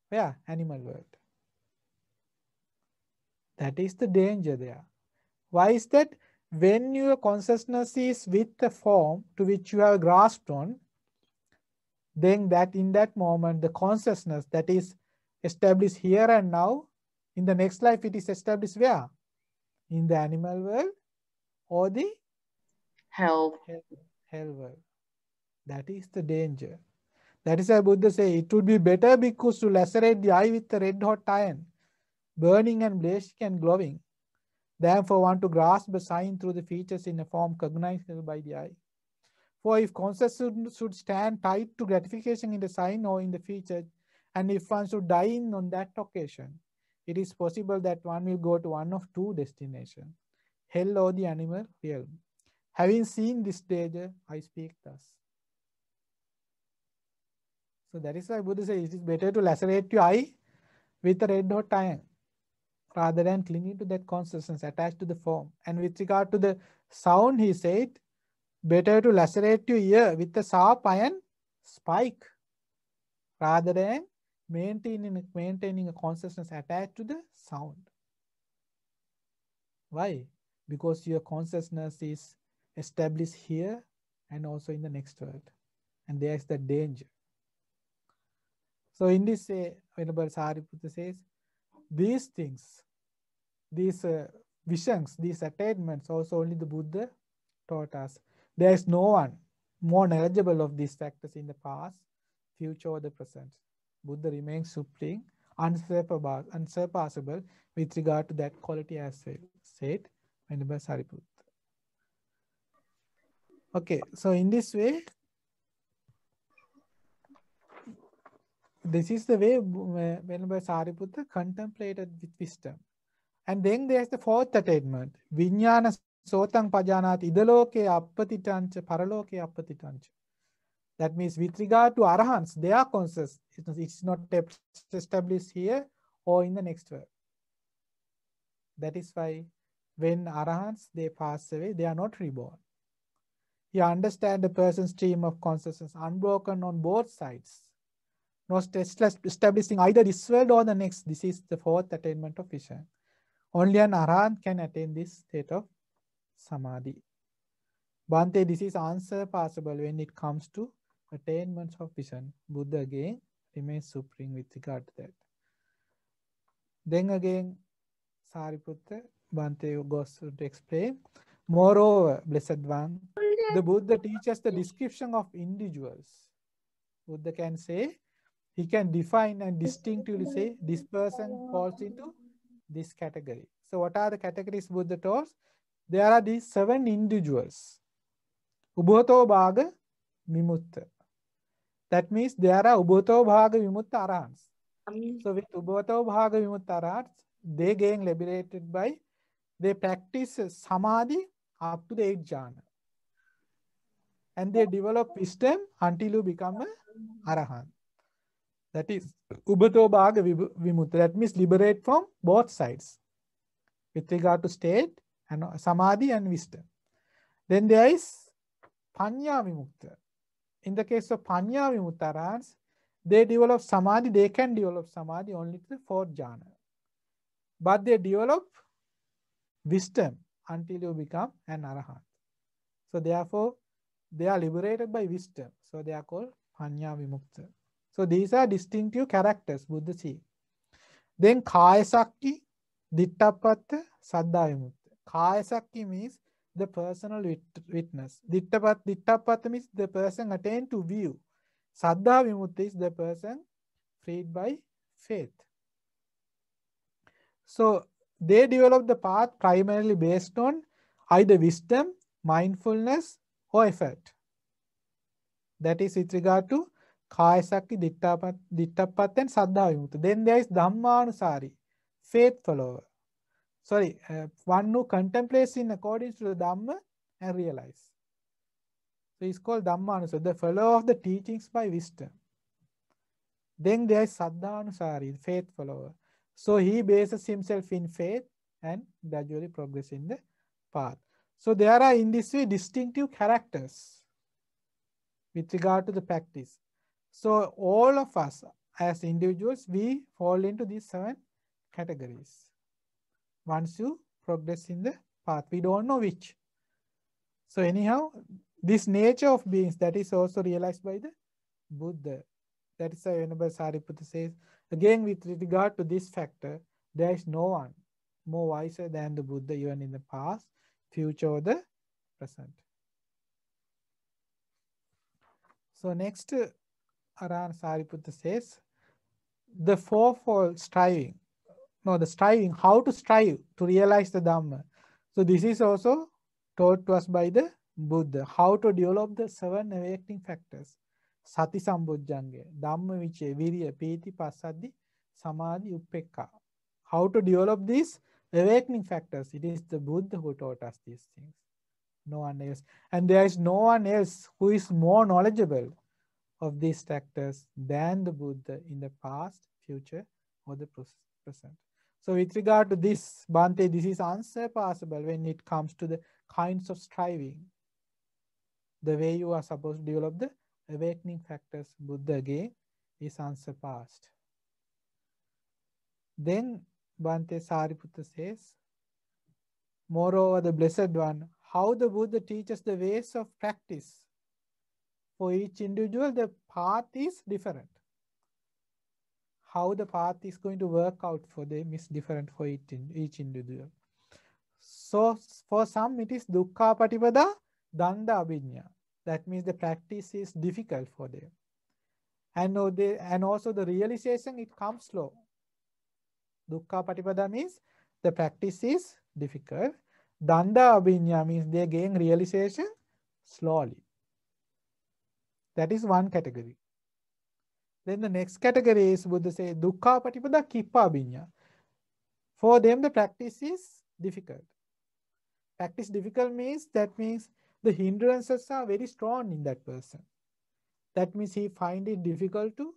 [SPEAKER 1] where? Animal world. That is the danger there. Why is that? When your consciousness is with the form to which you have grasped on, then that in that moment, the consciousness that is established here and now, in the next life, it is established where? In the animal world or the
[SPEAKER 3] Hell.
[SPEAKER 1] hell world. That is the danger. That is why Buddha say it would be better because to lacerate the eye with a red hot iron, burning and blazing and glowing, than for one to grasp a sign through the features in a form cognizable by the eye. For if consciousness should stand tight to gratification in the sign or in the feature, and if one should die in on that occasion, it is possible that one will go to one of two destinations, hell or the animal realm. Having seen this danger, I speak thus. So that is why Buddha says it is better to lacerate your eye with a red hot iron rather than clinging to that consciousness attached to the form. And with regard to the sound, he said, better to lacerate your ear with a sharp iron spike rather than maintaining a consciousness attached to the sound. Why? Because your consciousness is established here and also in the next world. And there is the danger. So in this way, Venerable Sariputta says, these things, these visions, these attainments, also only the Buddha taught us. There is no one more knowledgeable of these factors in the past, future, or the present. Buddha remains supreme, unsurpassable with regard to that quality as well, said Venerable Sariputta. Okay, so in this way, this is the way Venerable Sariputta contemplated with wisdom. And then there's the fourth attainment, Vijnana Sotang Pajanati Idaloke Appatitancha Paraloke Appatitancha. That means with regard to Arahants, they are conscious. It's not established here or in the next world. That is why when Arahants, they pass away, they are not reborn. You understand the person's stream of consciousness unbroken on both sides, not establishing either this world or the next. This is the fourth attainment of vision. Only an Arahant can attain this state of Samadhi. Bhante, this is unsurpassable when it comes to attainments of vision. Buddha again remains supreme with regard to that. Then again, Sariputta, Bhante goes to explain. Moreover, Blessed One, the Buddha teaches the description of individuals. Buddha can say, he can define and distinctively say, this person falls into this category. So what are the categories Buddha taught? There are these 7 individuals. Ubhato Bhaga Vimutta. That means there are Ubhato Bhaga Vimutta Arahants. So with Ubhato Bhaga Vimutta Arahants, they gain liberated by, they practice Samadhi up to the 8th jhana. And they develop wisdom until you become an Arahant. That is Ubhato Bhaga Vimutta. That means liberate from both sides with regard to state and Samadhi and wisdom. Then there is Panya Vimutta. In the case of Panya Vimutta Arahants, they develop Samadhi, they can develop Samadhi only to the 4th jhana. But they develop wisdom until you become an Arahant. So therefore, they are liberated by wisdom. So they are called Panya Vimutta. So these are distinctive characters Buddha see. Then Kaya Sakti, Dittapatta, Saddha Vimutta. Kaya Sakti means the personal witness. Dittapatta means the person attained to view. Saddha Vimutta is the person freed by faith. So they develop the path primarily based on either wisdom, mindfulness, or effort. That is with regard to Kaya Sakti, Dittapatta and Saddha Vimutta. Then there is Dhammanusari, faith follower. Sorry, one who contemplates in accordance to the Dhamma and realize. So it's called Dhammanusari, the follower of the teachings by wisdom. Then there is Saddhanusari, faith follower. So he bases himself in faith and gradually progresses in the path. So there are in this way distinctive characters with regard to the practice. So all of us as individuals, we fall into these 7 categories. Once you progress in the path, we don't know which. So anyhow, this nature of beings, that is also realized by the Buddha. That is why Venerable Sariputta says, again with regard to this factor, there is no one more wiser than the Buddha, even in the past, future, or the present. So next, Arahant Sariputta says, the fourfold striving, the striving, how to strive to realize the Dhamma. So this is also taught to us by the Buddha, how to develop the 7 awakening factors. Sati Sambojjhanga, Dhamma Vichaya, Virya, Piti, Passaddhi, Samadhi, Upekkha. How to develop these awakening factors. It is the Buddha who taught us these things. No one else. And there is no one else who is more knowledgeable of these factors than the Buddha in the past, future, or the present. So with regard to this, Bhante, this is unsurpassable when it comes to the kinds of striving. The way you are supposed to develop the awakening factors, Buddha again is unsurpassed. Then Bhante Sariputta says, moreover, the Blessed One, how the Buddha teaches the ways of practice. For each individual, the path is different. How the path is going to work out for them is different for each individual. So for some, it is dukkha patipada, danda abhinya. That means the practice is difficult for them. And also the realization, it comes slow. Dukkha patipada means the practice is difficult. Danda abhinya means they gain realization slowly. That is one category. Then the next category is Buddha says dukkha patipada kippa abhinya. For them, the practice is difficult. Practice difficult means the hindrances are very strong in that person. That means he finds it difficult to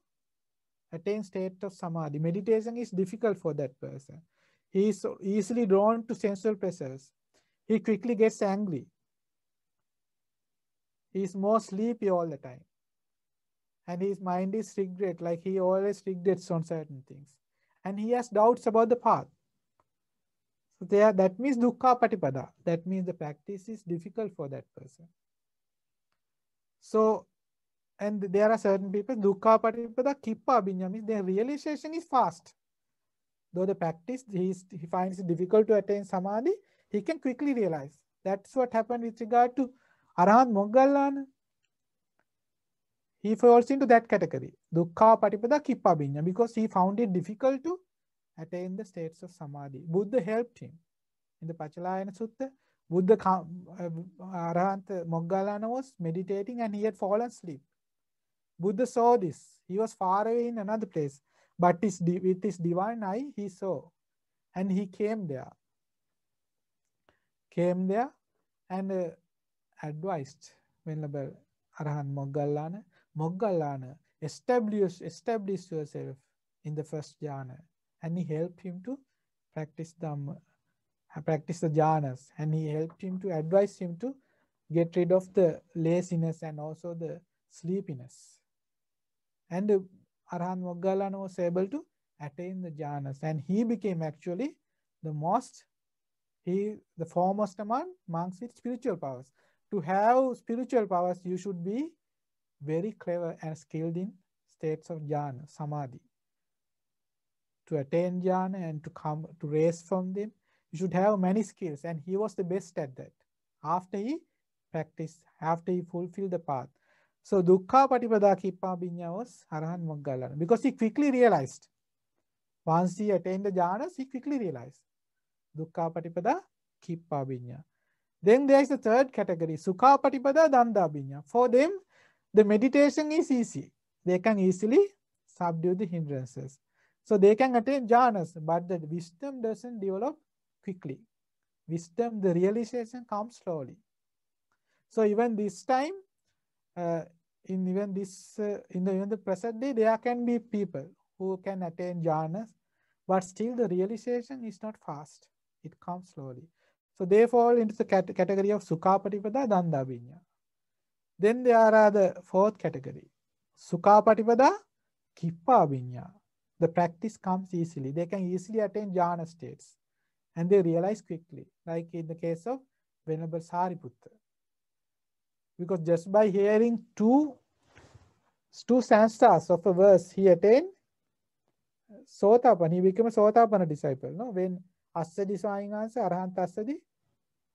[SPEAKER 1] attain state of samadhi. Meditation is difficult for that person. He is so easily drawn to sensual pleasures. He quickly gets angry. He is more sleepy all the time. And his mind is regret, like he always regrets on certain things. And he has doubts about the path. So that means dukkha patipada. That means the practice is difficult for that person. So, and there are certain people, dukkha patipada kippa abhinya means their realization is fast. Though the practice, he finds it difficult to attain samadhi, he can quickly realize. That's what happened with regard to Arahant Moggallana. He falls into that category, dukkha patipada kippa abhinya, because he found it difficult to attain the states of samadhi. Buddha helped him. In the Pachalayana Sutta, Arahant Moggallana was meditating and he had fallen asleep. Buddha saw this. He was far away in another place, but with his divine eye, he saw. And he came there and advised Venerable Arahant Moggallana, establish yourself in the first jhana. And he helped him to practice the jhanas, and he helped him to advise him to get rid of the laziness and also the sleepiness. And Arahant Moggallana was able to attain the jhanas, and he became actually the foremost among monks with spiritual powers. To have spiritual powers, you should be very clever and skilled in states of jhana, samadhi. To attain jhana and to raise from them, you should have many skills, and he was the best at that. After he practiced, after he fulfilled the path. So dukkha patipada kippa abhinya was Arahant Moggallana, because he quickly realized. Once he attained the jhanas, he quickly realized. Dukkha patipada kippa abhinya. Then there is the third category, sukha patipada danda abhinya. For them, the meditation is easy. They can easily subdue the hindrances. So they can attain jhanas, but the wisdom doesn't develop quickly. Wisdom, the realization comes slowly. So even this time, in the present day, there can be people who can attain jhanas, but still the realization is not fast. It comes slowly. So they fall into the category of sukha patipada danda abhinya. Then there are the fourth category, sukha patipada kippa abhinya. The practice comes easily. They can easily attain jhana states, and they realize quickly, like in the case of Venerable Sariputta. Because just by hearing 2 2 stanzas of a verse, he attained Sotapan. He became a Sotapana disciple. No, when Asadi Swamingansa, Arahanta Asadi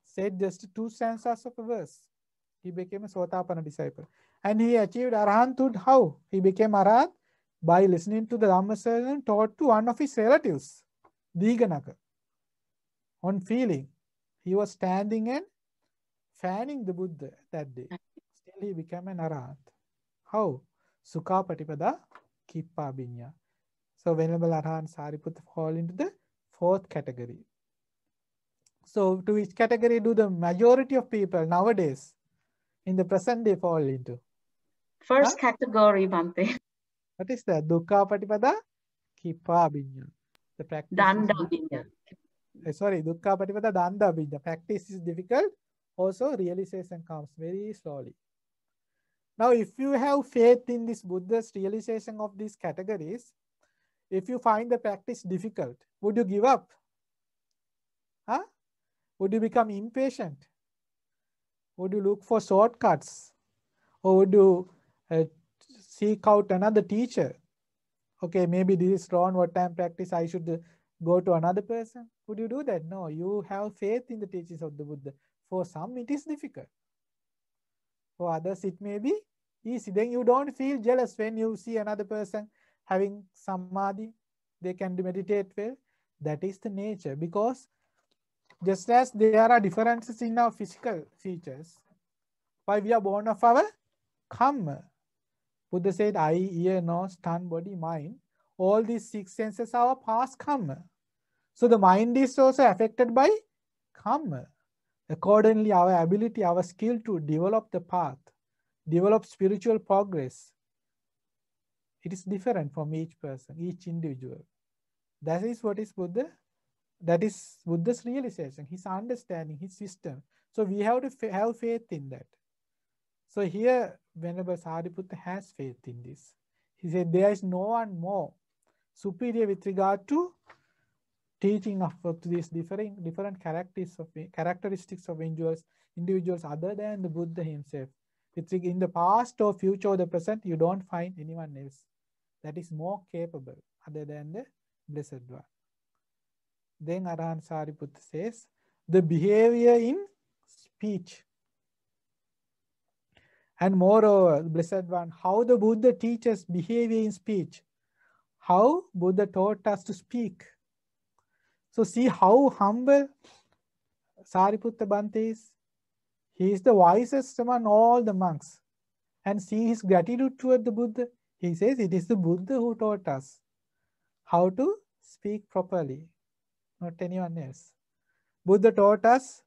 [SPEAKER 1] said just 2 stanzas of a verse, he became a Sotapana disciple. And he achieved Arahanthood how? He became Arahant by listening to the Dhammasarana taught to one of his relatives, Diganaka, on feeling. He was standing and fanning the Buddha that day. Still he became an Arahant. How? Sukha Patipada Kippa Binya. So Venerable Arahant Sariputta fall into the 4th category. So to which category do the majority of people nowadays in the present day fall into?
[SPEAKER 3] First category, Bhante.
[SPEAKER 1] What is that? Dukkha Patipada Kippa Binya. The practice
[SPEAKER 3] Danda
[SPEAKER 1] is difficult.
[SPEAKER 3] Binya.
[SPEAKER 1] Sorry, Dukkha Patipada Danda Binya. Practice is difficult. Also realization comes very slowly. Now if you have faith in this Buddha's realization of these categories, if you find the practice difficult, would you give up? Huh? Would you become impatient? Would you look for shortcuts? Or would you seek out another teacher? Okay, maybe this is wrong, what time practice, I should go to another person. Would you do that? No, you have faith in the teachings of the Buddha. For some, it is difficult. For others, it may be easy. Then you don't feel jealous when you see another person having samadhi. They can meditate well. That is the nature. Because just as there are differences in our physical features, why we are born of our karma. Buddha said, eye, ear, nose, tongue, body, mind. All these 6 senses are our past karma. So the mind is also affected by karma. Accordingly, our ability, our skill to develop the path, develop spiritual progress, it is different from each person, each individual. That is what is Buddha. That is Buddha's realization, his understanding, his system. So we have to have faith in that. So here, Venerable Sariputta has faith in this. He said there is no one more superior with regard to teaching of these different characteristics of individuals other than the Buddha himself. It's in the past or future or the present, you don't find anyone else that is more capable other than the Blessed One. Then Arahant Sariputta says, the behavior in speech. And moreover, Blessed One, how the Buddha teaches behavior in speech. How Buddha taught us to speak. So see how humble Sariputta Bhante is. He is the wisest among all the monks. And see his gratitude toward the Buddha. He says it is the Buddha who taught us how to speak properly, not anyone else. Buddha taught us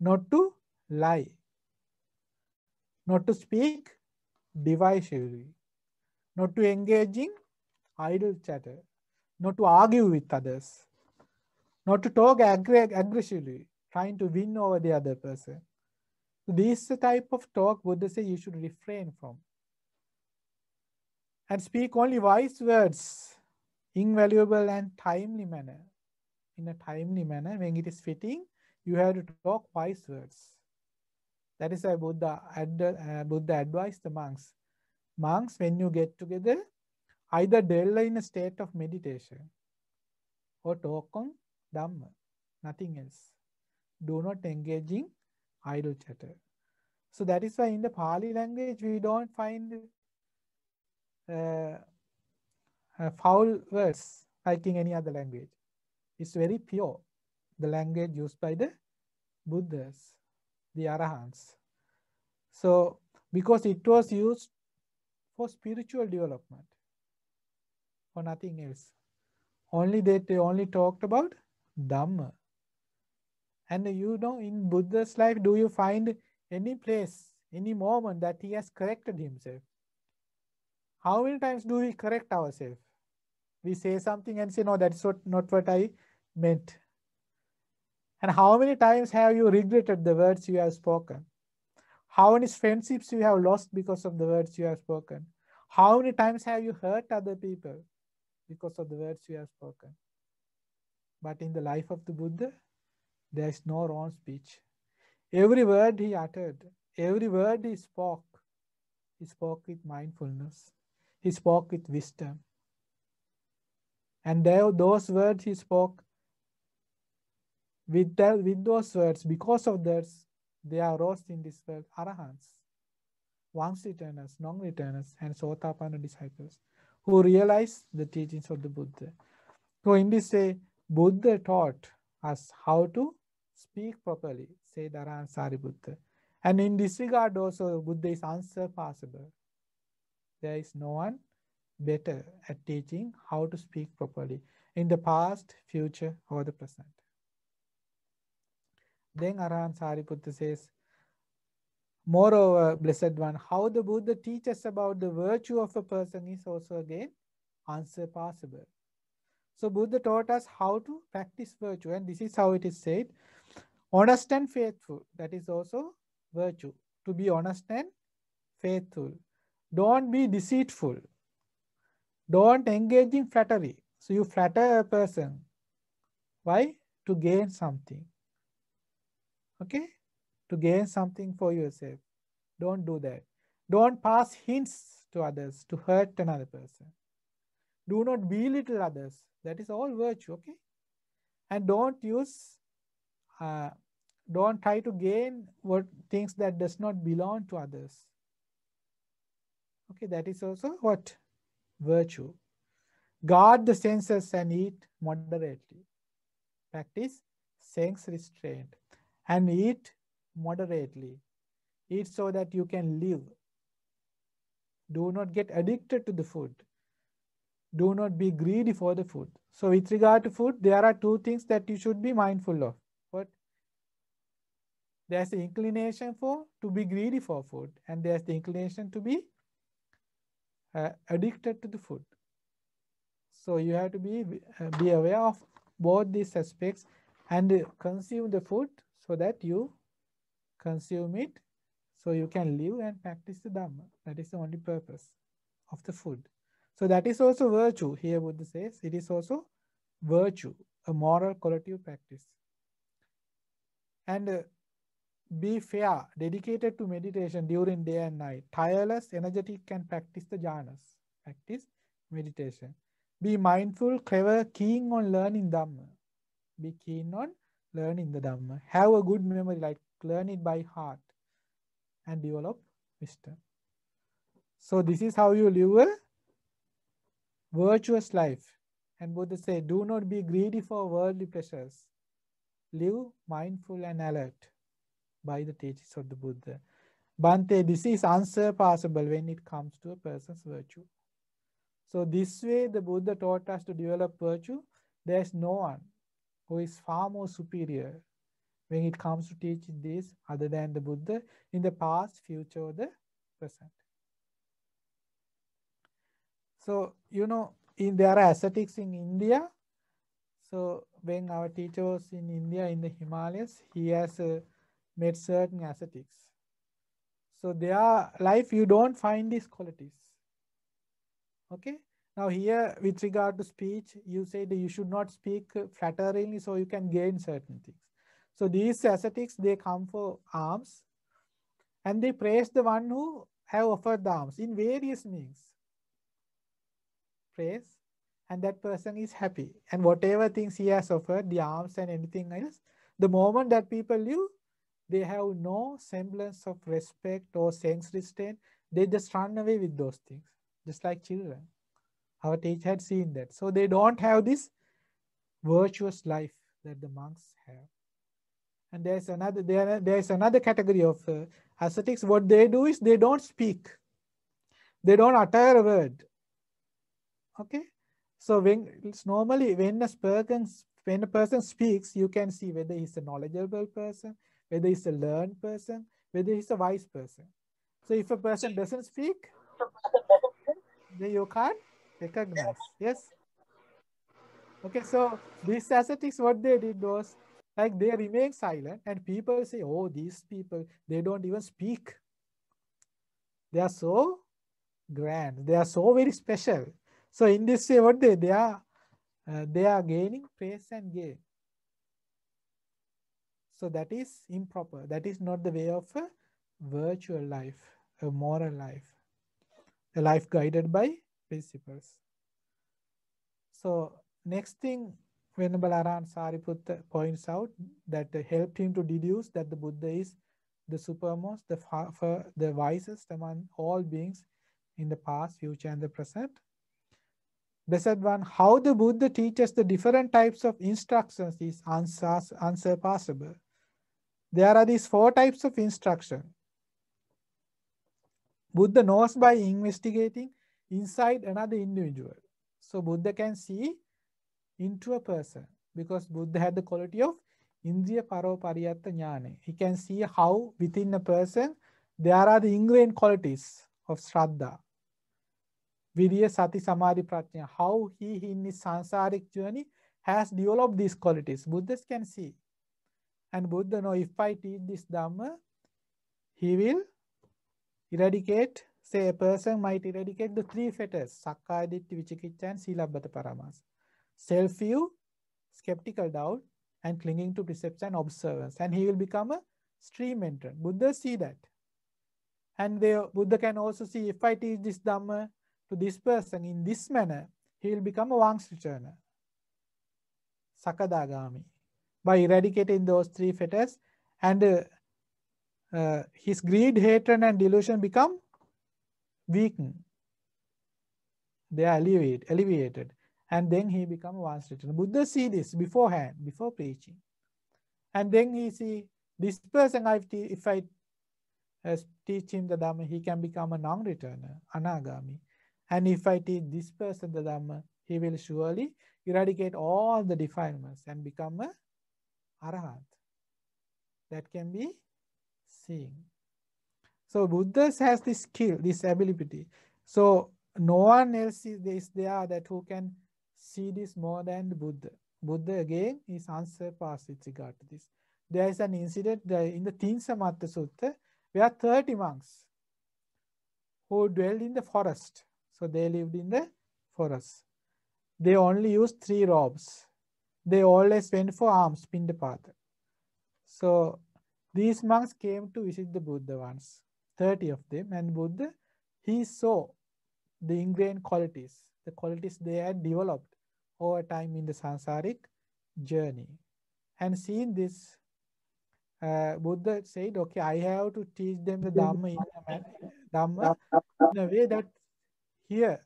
[SPEAKER 1] not to lie, not to speak divisively, not to engage in idle chatter, not to argue with others, not to talk aggressively, trying to win over the other person. This is the type of talk Buddha says you should refrain from. And speak only wise words, invaluable and timely manner. In a timely manner, when it is fitting, you have to talk wise words. That is why Buddha advised the monks. Monks, when you get together, either dwell in a state of meditation or talk on Dhamma, nothing else. Do not engage in idle chatter. So that is why in the Pali language, we don't find foul words like in any other language. It's very pure, the language used by the Buddhas, the Arahants. So, because it was used for spiritual development, for nothing else. They only talked about Dhamma. And you know, in Buddha's life, do you find any place, any moment that he has corrected himself? How many times do we correct ourselves? We say something and say, no, that's not what I meant. And how many times have you regretted the words you have spoken? How many friendships you have lost because of the words you have spoken? How many times have you hurt other people because of the words you have spoken? But in the life of the Buddha, there is no wrong speech. Every word he uttered, every word he spoke with mindfulness. he spoke with wisdom. And those words he spoke with those words, because of that, they arose in this world arahants, once returners, non-returners, and Sotapanna disciples who realized the teachings of the Buddha. So in this way, Buddha taught us how to speak properly, said Arahant Sariputta. And in this regard also, Buddha is unsurpassable. There is no one better at teaching how to speak properly in the past, future, or the present. Then Arahant Sariputta says, moreover, Blessed One, how the Buddha teaches about the virtue of a person is also again unsurpassable. So Buddha taught us how to practice virtue, and this is how it is said: honest and faithful. That is also virtue. To be honest and faithful. Don't be deceitful. Don't engage in flattery. So you flatter a person. Why? To gain something. Okay? To gain something for yourself. Don't do that. Don't pass hints to others to hurt another person. Do not belittle others. That is all virtue, okay? And don't try to gain things that does not belong to others. Okay, that is also what? Virtue. Guard the senses and eat moderately. Practice sense restraint and eat moderately. Eat so that you can live. Do not get addicted to the food. Do not be greedy for the food. So with regard to food, there are two things that you should be mindful of. What? There's the inclination to be greedy for food, and there's the inclination to be addicted to the food. So you have to be aware of both these aspects and consume the food so that you consume it so you can live and practice the Dhamma. That is the only purpose of the food. So that is also virtue. Here Buddha says it is also virtue, a moral quality of practice. And be fair, dedicated to meditation during day and night. Tireless, energetic, and practice the jhanas. Practice meditation. Be mindful, clever, keen on learning Dhamma. Be keen on learning the Dhamma. Have a good memory, like learn it by heart and develop wisdom. So this is how you live a virtuous life. And Buddha said, do not be greedy for worldly pleasures. Live mindful and alert by the teachings of the Buddha. Bhante, this is unsurpassable when it comes to a person's virtue. So this way the Buddha taught us to develop virtue. There is no one who is far more superior when it comes to teaching this other than the Buddha in the past, future, or the present. So, there are ascetics in India. So when our teacher was in India, in the Himalayas, he has made certain ascetics. So their life, you don't find these qualities. Okay. Now here, with regard to speech, you say that you should not speak flatteringly so you can gain certain things. So these ascetics, they come for alms and they praise the one who have offered the alms in various means. Praise, and that person is happy. And whatever things he has offered, the alms and anything else, the moment that people live, they have no semblance of respect or sense restraint. They just run away with those things, just like children. Our teacher had seen that. So they don't have this virtuous life that the monks have. And there is another category of ascetics. What they do is they don't speak. They don't utter a word. Okay. So normally when a person speaks, you can see whether he's a knowledgeable person, whether he's a learned person, whether he's a wise person. So if a person doesn't speak, then you can't recognize. Yes. Okay, so these ascetics, what they did was, like, they remain silent and people say, oh, these people, they don't even speak. They are so grand. They are so very special. So in this way, what they are gaining praise and gain. So that is improper. That is not the way of a virtual life, a moral life, a life guided by principles. So next thing, Venerable Arahant Sariputta points out that helped him to deduce that the Buddha is the supermost, the wisest among all beings in the past, future, and the present. Blessed One, how the Buddha teaches the different types of instructions is unsurpassable. There are these 4 types of instruction. Buddha knows by investigating inside another individual. So Buddha can see into a person because Buddha had the quality of Indriya Paro Pariyatta Jnana. He can see how within a person there are the ingrained qualities of Shraddha, Virya, Sati, Samadhi, Prajna. How he in his sansaric journey has developed these qualities. Buddhas can see. And Buddha know if I teach this Dhamma, he will eradicate, say a person might eradicate the 3 fetters, Sakkaya Ditthi, Vicikiccha, and Silabbata Paramasa. Self-view, skeptical doubt, and clinging to precepts and observance. And he will become a stream entrant. Buddha see that. And Buddha can also see if I teach this Dhamma to this person in this manner, he will become a Vangsrichana, Sakadagami, by eradicating those 3 fetters, and his greed, hatred, and delusion become weakened. They are alleviated. And then he become a Vangsrichana. Buddha see this beforehand, before preaching. And then he see this person, if I teach him the Dhamma, he can become a non-returner, Anagami. And if I teach this person the Dhamma, he will surely eradicate all the defilements and become a Arahant. That can be seen. So Buddha has this skill, this ability. So no one else is there that who can see this more than the Buddha. Buddha again is unsurpassed with regard to this. There is an incident in the Tinsamatta Sutta where 30 monks who dwelled in the forest. So they lived in the forest. They only used 3 robes. They always went for alms, Pindapata. So these monks came to visit the Buddha once, 30 of them, and Buddha, he saw the ingrained qualities, the qualities they had developed over time in the sansaric journey. And seeing this, Buddha said, okay, I have to teach them the Dhamma in a way that here,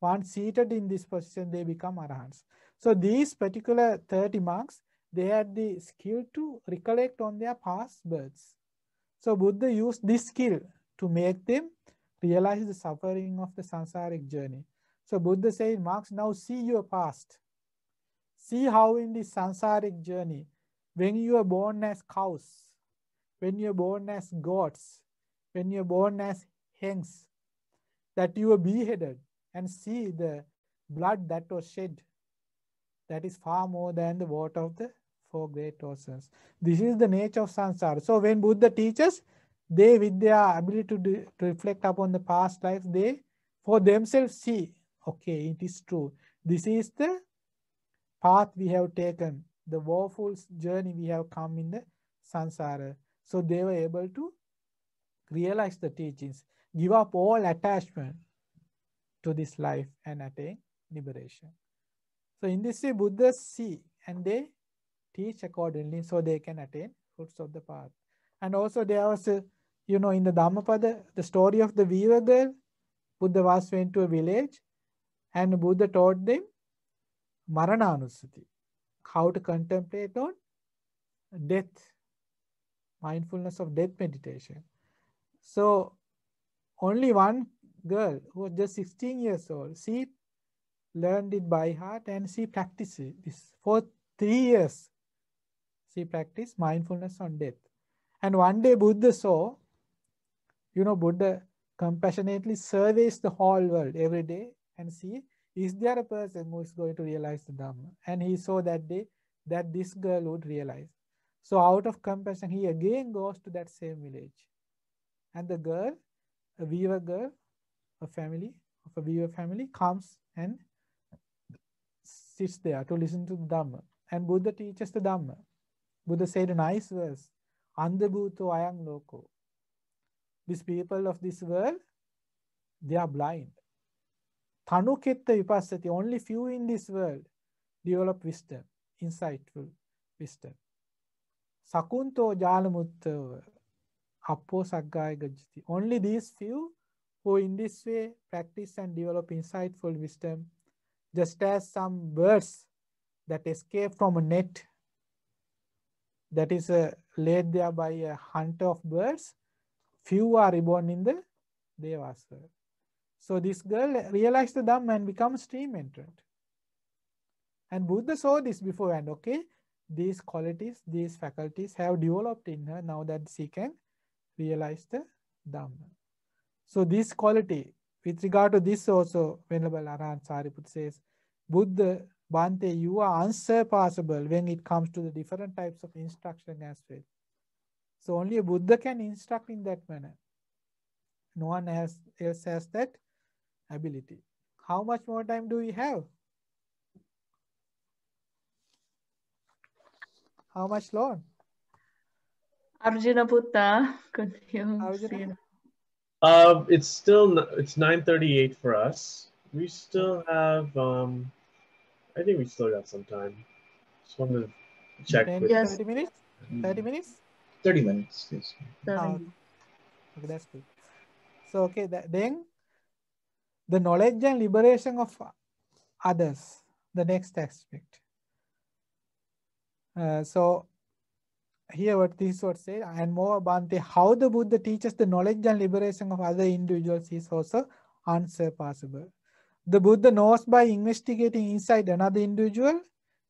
[SPEAKER 1] once seated in this position, they become Arahants. So these particular 30 monks, they had the skill to recollect on their past births. So Buddha used this skill to make them realize the suffering of the sansaric journey. So Buddha said, monks, now see your past. See how in this sansaric journey, when you are born as cows, when you are born as goats, when you are born as hens, that you were beheaded, and see the blood that was shed. That is far more than the water of the 4 great oceans. This is the nature of samsara. So when Buddha teaches, they with their ability to reflect upon the past lives, they for themselves see, okay, it is true. This is the path we have taken, the woeful journey we have come in the samsara. So they were able to realize the teachings, give up all attachment to this life and attain liberation. So in this way, Buddhas see and they teach accordingly so they can attain fruits of the path. And also there was, in the Dhammapada, the story of the weaver girl. Buddha went to a village and Buddha taught them Marananusati, how to contemplate on death, mindfulness of death meditation. So only one girl who was just 16 years old, she learned it by heart and she practiced this for 3 years. She practiced mindfulness on death. And one day Buddha saw, Buddha compassionately surveys the whole world every day and see, is there a person who is going to realize the Dhamma? And he saw that day that this girl would realize. So out of compassion, he again goes to that same village. And the girl, a weaver girl, a weaver family, comes and sits there to listen to the Dhamma. And Buddha teaches the Dhamma. Buddha said a nice verse, Andhabhuto ayang loko. These people of this world, they are blind. Tanuketta vipassati, only few in this world develop wisdom, insightful wisdom. Sakunto jalamutta appo saggaya gajjati. Only these few who in this way practice and develop insightful wisdom, just as some birds that escape from a net that is laid there by a hunter of birds, few are reborn in the Devas world. So this girl realized the Dhamma and became stream entrant. And Buddha saw this beforehand, okay? These qualities, these faculties have developed in her now that she can realize the Dhamma. So this quality, with regard to this also, Venerable Arahant Sariputta says, Buddha, Bhante, you are unsurpassable when it comes to the different types of instruction as well. So only a Buddha can instruct in that manner. No one else has that ability. How much more time do we have? How much long?
[SPEAKER 3] Arjuna Putta, could you
[SPEAKER 1] Arjuna?
[SPEAKER 3] see?
[SPEAKER 2] It's 9:38 for us. We still have I think we still got some time. Just want to check.
[SPEAKER 1] 10
[SPEAKER 2] with-
[SPEAKER 1] to
[SPEAKER 3] Yes.
[SPEAKER 1] 30 minutes? 30 minutes?
[SPEAKER 2] 30 minutes, yes.
[SPEAKER 1] Okay, that's good. So, okay, then the knowledge and liberation of others, the next aspect. So, here what this would say, and more Bhante, how the Buddha teaches the knowledge and liberation of other individuals is also unsurpassable. The Buddha knows by investigating inside another individual,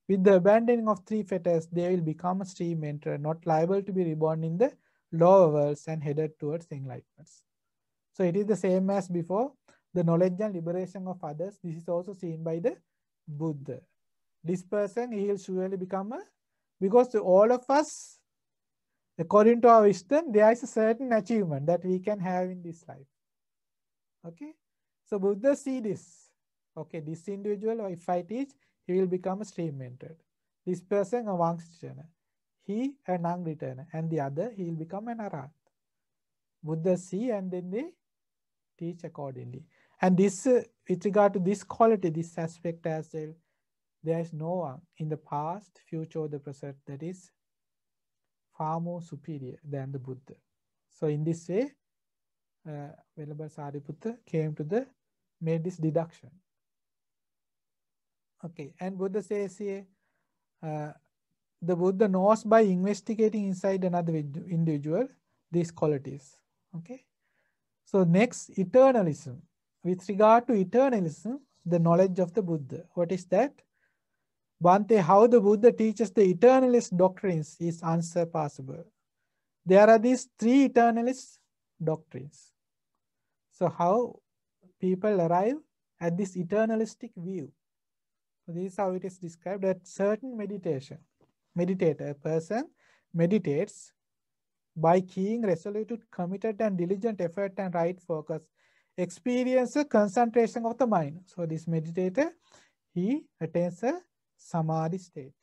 [SPEAKER 1] with the abandoning of three fetters, they will become a stream enterer, not liable to be reborn in the lower worlds and headed towards enlightenment. So it is the same as before, the knowledge and liberation of others. This is also seen by the Buddha. This person, he will surely become because all of us, according to our wisdom, there is a certain achievement that we can have in this life. Okay. So Buddha see this. Okay, this individual, or if I teach, he will become a stream entered. This person, a Vangshana. He, a non-returner. And the other, he will become an Arhat. Buddha see and then they teach accordingly. And this, with regard to this quality, this aspect as well, there is no one in the past, future, or the present that is far more superior than the Buddha. So in this way, Venerable Sariputta made this deduction. Okay, and Buddha says here, the Buddha knows by investigating inside another individual these qualities. Okay, so next, eternalism. With regard to eternalism, the knowledge of the Buddha. What is that? Bhante, how the Buddha teaches the eternalist doctrines is unsurpassable. There are these three eternalist doctrines. So how people arrive at this eternalistic view. So this is how it is described, that certain meditator, a person meditates by keying resolute, committed and diligent effort and right focus, experience a concentration of the mind. So this meditator, he attains a samadhi state.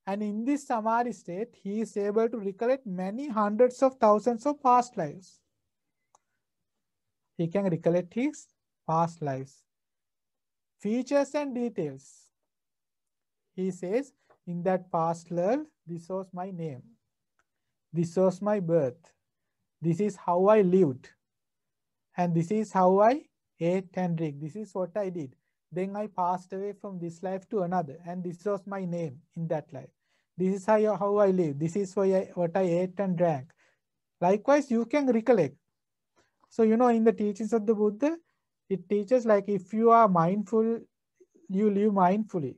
[SPEAKER 1] And in this samadhi state, he is able to recollect many hundreds of thousands of past lives. He can recollect his past lives, features and details. He says, in that past world, this was my name. This was my birth. This is how I lived. And this is how I ate and drank. This is what I did. Then I passed away from this life to another. And this was my name in that life. This is how I lived. This is what I ate and drank. Likewise, you can recollect. So, you know, in the teachings of the Buddha, it teaches like if you are mindful, you live mindfully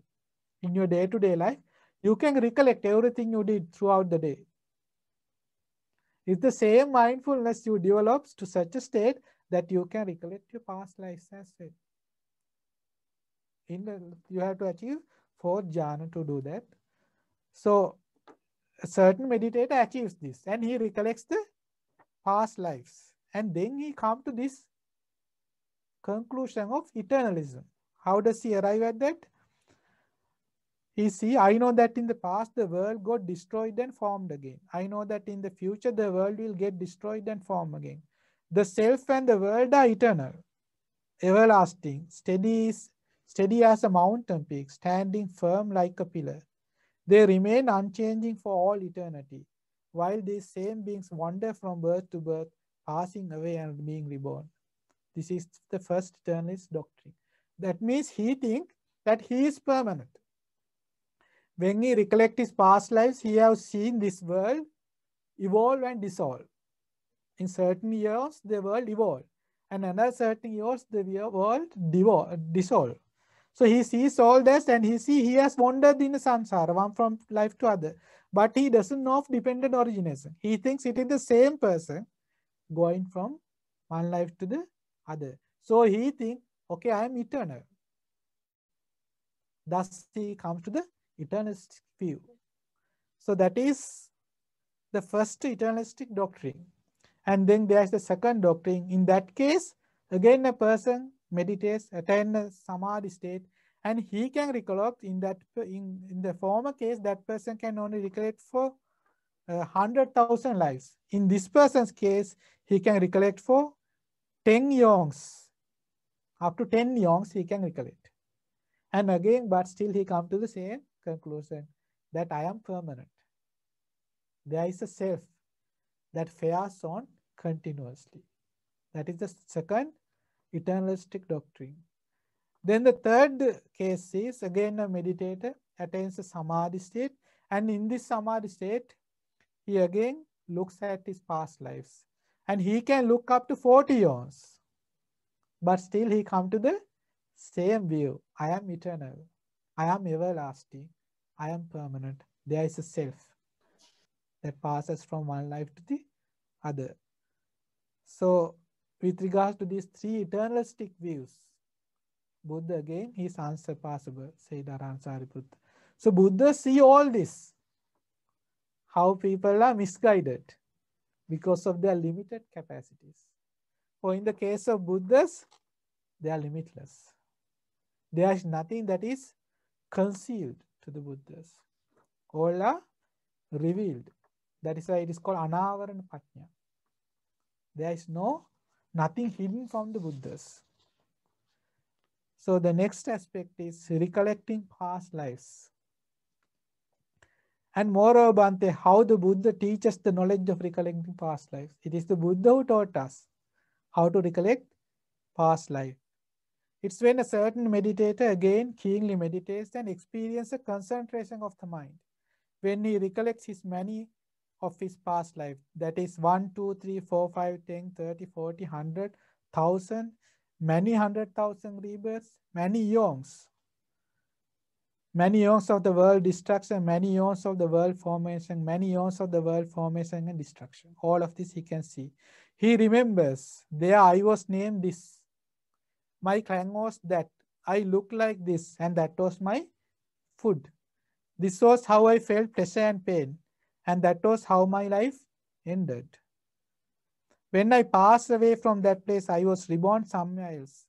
[SPEAKER 1] in your day-to-day life, you can recollect everything you did throughout the day. It's the same mindfulness you develop to such a state that you can recollect your past lives as well. You have to achieve 4th jhana to do that. So a certain meditator achieves this and he recollects the past lives. And then he comes to this conclusion of eternalism. How does he arrive at that? He see, I know that in the past the world got destroyed and formed again. I know that in the future the world will get destroyed and form again. The self and the world are eternal. everlasting, steady as a mountain peak, standing firm like a pillar. They remain unchanging for all eternity, while these same beings wander from birth to birth, passing away and being reborn. This is the first eternalist doctrine. That means he thinks that he is permanent. When he recollects his past lives, he has seen this world evolve and dissolve. In certain years, the world evolved, and another certain years, the world dissolved. So he sees all this, and he has wandered in samsara, one from life to other. But he doesn't know of dependent origination. He thinks it is the same person going from one life to the other. So he thinks, okay, I am eternal. Thus he comes to the eternalistic view. So that is the first eternalistic doctrine. And then there's the second doctrine. In that case, again a person meditates, attains a samadhi state, and he can recollect in the former case, that person can only recollect for 100,000 lives. In this person's case, he can recollect for 10 yongs. Up to 10 yongs he can recollect. And again, but still he comes to the same conclusion that I am permanent. There is a self that fares on continuously. That is the second eternalistic doctrine. Then the third case is again a meditator attains a samadhi state, and in this samadhi state, he again looks at his past lives, and he can look up to 40 years, but still he comes to the same view. I am eternal. I am everlasting. I am permanent. There is a self that passes from one life to the other. So with regards to these three eternalistic views, Buddha again, he is unsurpassable, said Arahant Sariputta. So Buddha see all this, how people are misguided because of their limited capacities. For in the case of Buddhas, they are limitless. There is nothing that is concealed to the Buddhas. All are revealed. That is why it is called Anavarana Pajna. There is nothing hidden from the Buddhas. So the next aspect is recollecting past lives. And moreover, Bhante, how the Buddha teaches the knowledge of recollecting past lives. It is the Buddha who taught us how to recollect past life. It's when a certain meditator again keenly meditates and experiences a concentration of the mind. When he recollects many of his past life, that is 1, 2, 3, 4, 5, 10, 30, 40, 100, 1,000, many 100,000 rebirths, many eons of the world destruction, many eons of the world formation, many eons of the world formation and destruction. All of this he can see. He remembers, there I was named this, my clan was that, I looked like this, and that was my food. This was how I felt pleasure and pain, and that was how my life ended. When I passed away from that place, I was reborn somewhere else.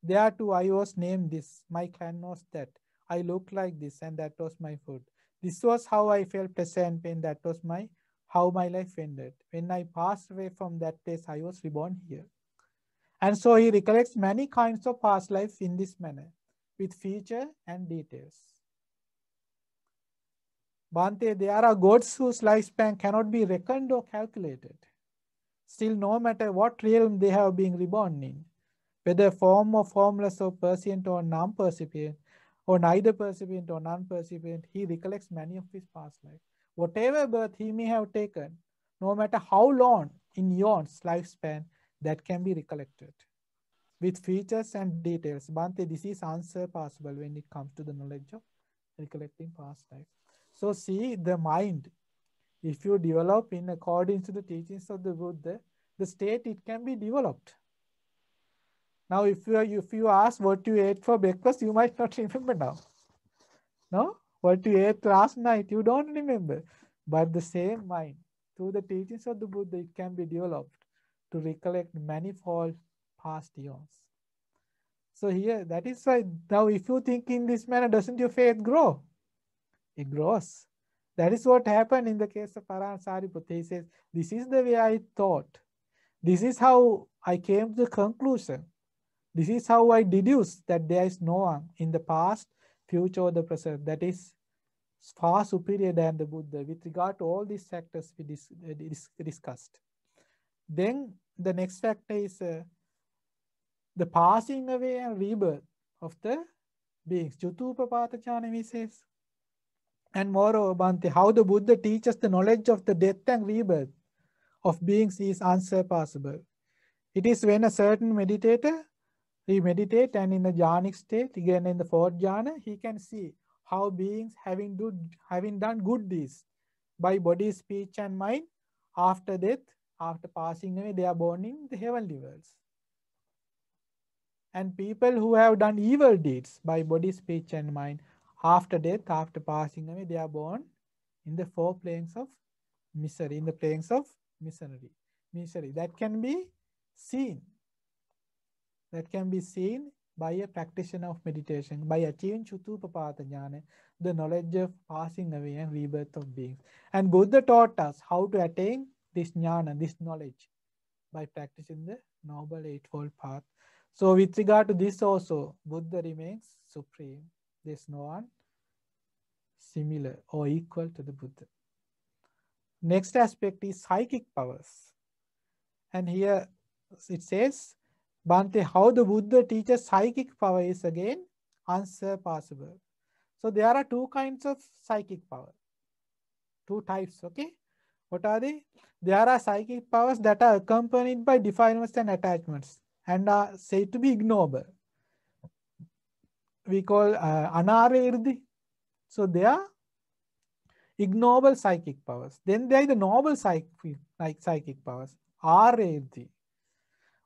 [SPEAKER 1] There too I was named this, my clan was that, I looked like this, and that was my food. This was how I felt pleasure and pain, that was how my life ended. When I passed away from that place, I was reborn here. And so he recollects many kinds of past life in this manner, with feature and details. Bhante, there are gods whose lifespan cannot be reckoned or calculated. Still, no matter what realm they have been reborn in, whether form or formless or percipient or non-percipient, or neither percipient or non-percipient, he recollects many of his past life. Whatever birth he may have taken, no matter how long in eons lifespan, that can be recollected with features and details. Bhante, this is unsurpassable when it comes to the knowledge of recollecting past life. So see, the mind, if you develop in accordance to the teachings of the Buddha, the state it can be developed. Now, if you ask what you ate for breakfast, you might not remember now. No? What you ate last night, you don't remember. But the same mind, through the teachings of the Buddha, it can be developed to recollect manifold past eons. So here, that is why now if you think in this manner, doesn't your faith grow? It grows. That is what happened in the case of Arahant Sariputta. He says, this is the way I thought. This is how I came to the conclusion This is how I deduce that there is no one in the past, future, or the present that is far superior than the Buddha with regard to all these factors we discussed. Then the next factor is the passing away and rebirth of the beings. Jutupapata Jnana we says. And moreover, Bhante, how the Buddha teaches the knowledge of the death and rebirth of beings is unsurpassable. It is when a certain meditator, he meditates and in the jhanic state, again in the fourth jhana, he can see how beings having done good deeds by body, speech and mind, after death, after passing away, they are born in the heavenly worlds. And people who have done evil deeds by body, speech and mind, after death, after passing away, they are born in the four planes of misery, in the planes of misery. That can be seen. That can be seen by a practitioner of meditation, by achieving Chutupapata Jnana, the knowledge of passing away and rebirth of beings. And Buddha taught us how to attain this jnana, this knowledge, by practicing the Noble Eightfold Path. So with regard to this also, Buddha remains supreme. There's no one similar or equal to the Buddha. Next aspect is psychic powers. And here it says, Bhante, how the Buddha teaches psychic power is again unsurpassable. So there are two kinds of psychic power. Two types, okay? What are they? There are psychic powers that are accompanied by defilements and attachments and are said to be ignoble. We call anarerdi. So they are ignoble psychic powers. Then there are the noble psychic powers, arerdi.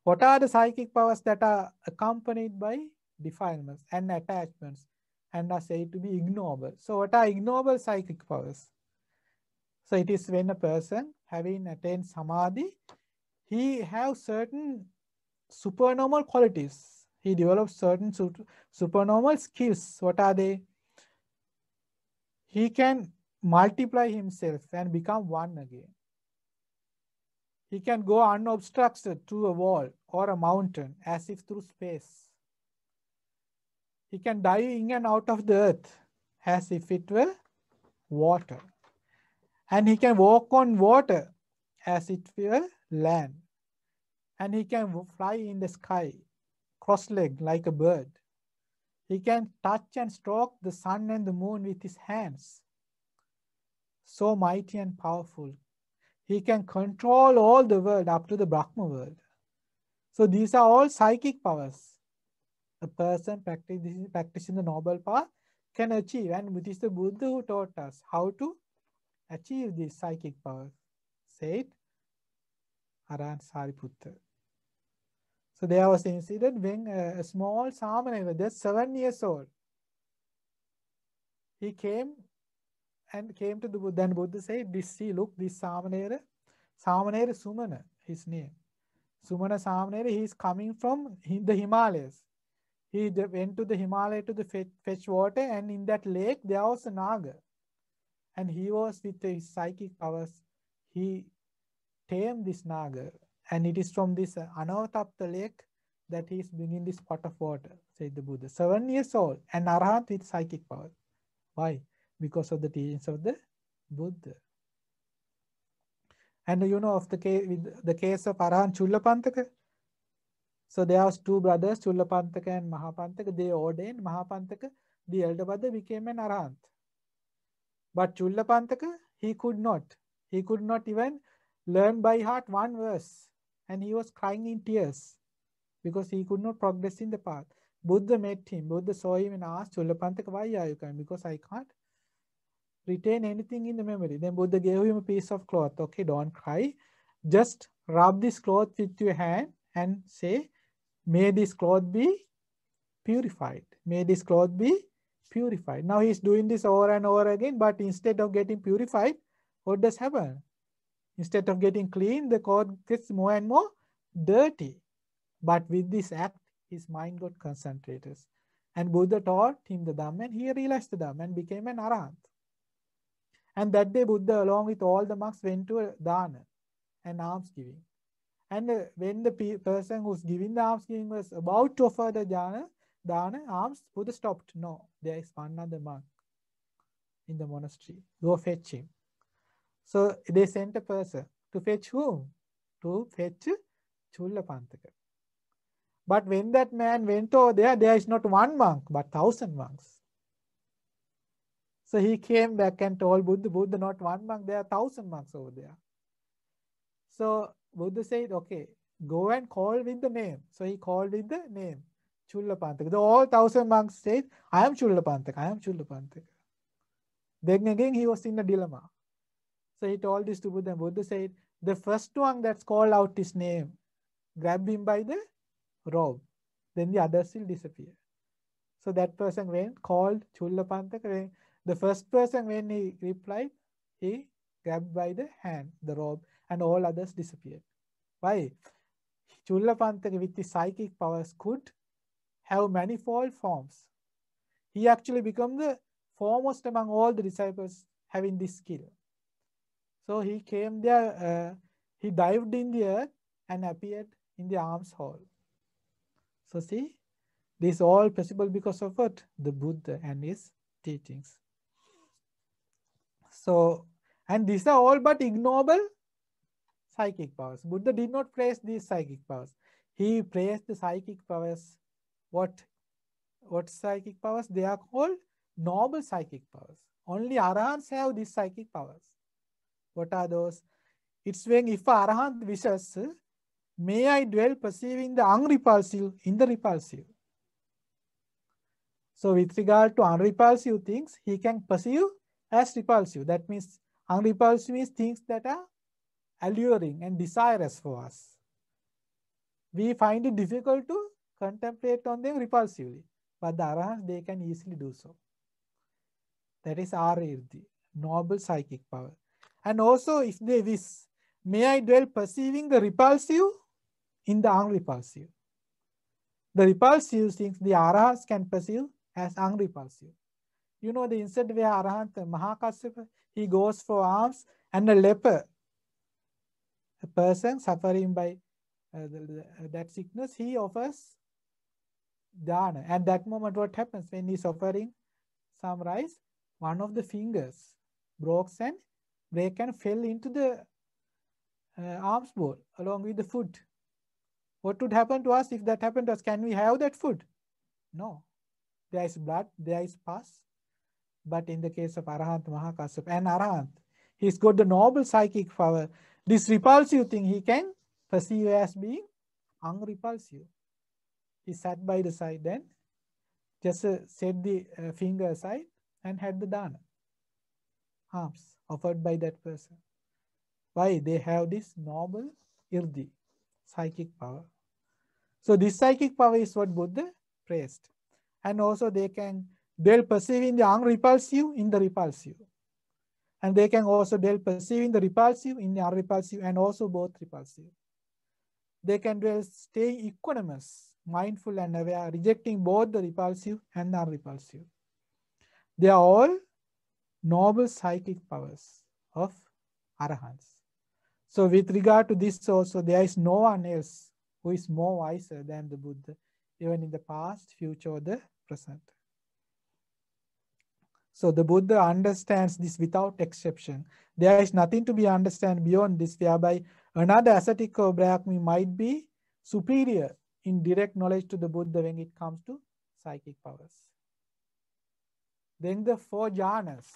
[SPEAKER 1] What are the psychic powers that are accompanied by defilements and attachments and are said to be ignoble? So what are ignoble psychic powers? So it is when a person having attained samadhi, he has certain supernormal qualities. He develops certain supernormal skills. What are they? He can multiply himself and become one again. He can go unobstructed through a wall or a mountain as if through space. He can dive in and out of the earth as if it were water. And he can walk on water as it were land. And he can fly in the sky, cross-legged like a bird. He can touch and stroke the sun and the moon with his hands. So mighty and powerful. He can control all the world up to the Brahma world. So these are all psychic powers. A person practicing the noble path can achieve. And it is the Buddha who taught us how to achieve these psychic powers. Said Arahant Sariputta. So there was an incident when a small Samanera, just 7 years old, he came to the Buddha, and Buddha said, see, look, this Samanera Sumana, his name. Sumana Samanera, he is coming from the Himalayas. He went to the Himalaya to fetch water, and in that lake there was a Naga. And he was with his psychic powers, he tamed this Naga. And it is from this Anavatapta lake that he is bringing this pot of water, said the Buddha. 7 years old, and Arahant with psychic power. Why? Because of the teachings of the Buddha. And you know of the case of Arahant Chullapantaka. So there was two brothers, Chullapantaka and Mahapantaka. They ordained. Mahapantaka, the elder brother, became an Arahant. But Chullapantaka, he could not even learn by heart one verse. And he was crying in tears because he could not progress in the path. Buddha met him. Buddha saw him and asked Chullapantaka, why are you crying? Because I can't retain anything in the memory. Then Buddha gave him a piece of cloth. Okay, don't cry. Just rub this cloth with your hand and say, may this cloth be purified. May this cloth be purified. Now he's doing this over and over again, but instead of getting purified, what does happen? Instead of getting clean, the cloth gets more and more dirty. But with this act, his mind got concentrated. And Buddha taught him the Dhamma, and he realized the Dhamma and became an Arahant. And that day, Buddha, along with all the monks, went to a dana, an alms giving. And when the person who's giving the alms giving was about to offer the dana alms, Buddha stopped. No, there is one other monk in the monastery. Go fetch him. So they sent a person to fetch whom? To fetch Chullapantaka. But when that man went over there, there is not one monk, but 1,000 monks. So he came back and told Buddha, not one monk, there are 1,000 monks over there. So Buddha said, okay, go and call with the name. So he called with the name, Chullapantaka. All 1,000 monks said, I am Chullapantaka, I am Chullapantaka. Then again, he was in a dilemma. So he told this to Buddha, and Buddha said, the first one that's called out his name, grab him by the robe, then the others will disappear. So that person went, called Chullapantaka. The first person, when he replied, he grabbed by the hand, the robe, and all others disappeared. Why? Chullapantaka with his psychic powers could have manifold forms. He actually became the foremost among all the disciples having this skill. So he came there, he dived in the earth and appeared in the alms hall. So see, this is all possible because of what? The Buddha and his teachings. So, and these are all but ignoble psychic powers. Buddha did not praise these psychic powers. He praised the psychic powers. What psychic powers? They are called noble psychic powers. Only Arahants have these psychic powers. What are those? It's when if Arahant wishes, may I dwell perceiving the unrepulsive in the repulsive. So with regard to unrepulsive things, he can perceive as repulsive. That means unrepulsive means things that are alluring and desirous for us. We find it difficult to contemplate on them repulsively, but the Arahants, they can easily do so. That is Arahirdi, noble psychic power. And also if they wish, may I dwell perceiving the repulsive in the unrepulsive. The repulsive things the Arahants can perceive as unrepulsive. You know the incident where Arahant Mahakassapa, he goes for alms and a leper, a person suffering by that sickness, he offers dana. At that moment, what happens when he's offering some rice? One of the fingers broke and fell into the alms bowl along with the food. What would happen to us if that happened to us? Can we have that food? No. There is blood, there is pus. But in the case of Arahant Mahakassapa, and Arahant, he's got the noble psychic power. This repulsive thing he can perceive as being unrepulsive. He sat by the side and just set the finger aside and had the dana, alms offered by that person. Why? They have this noble irdi, psychic power. So this psychic power is what Buddha praised. And also they can dwell perceiving the unrepulsive in the repulsive. And they can also dwell perceiving the repulsive in the unrepulsive and also both repulsive. They can dwell staying equanimous, mindful and aware, rejecting both the repulsive and the unrepulsive. They are all noble psychic powers of Arahants. So with regard to this also, there is no one else who is more wiser than the Buddha, even in the past, future, or the present. So the Buddha understands this without exception. There is nothing to be understood beyond this, whereby another ascetic or Brahmi might be superior in direct knowledge to the Buddha when it comes to psychic powers. Then the 4 jhanas.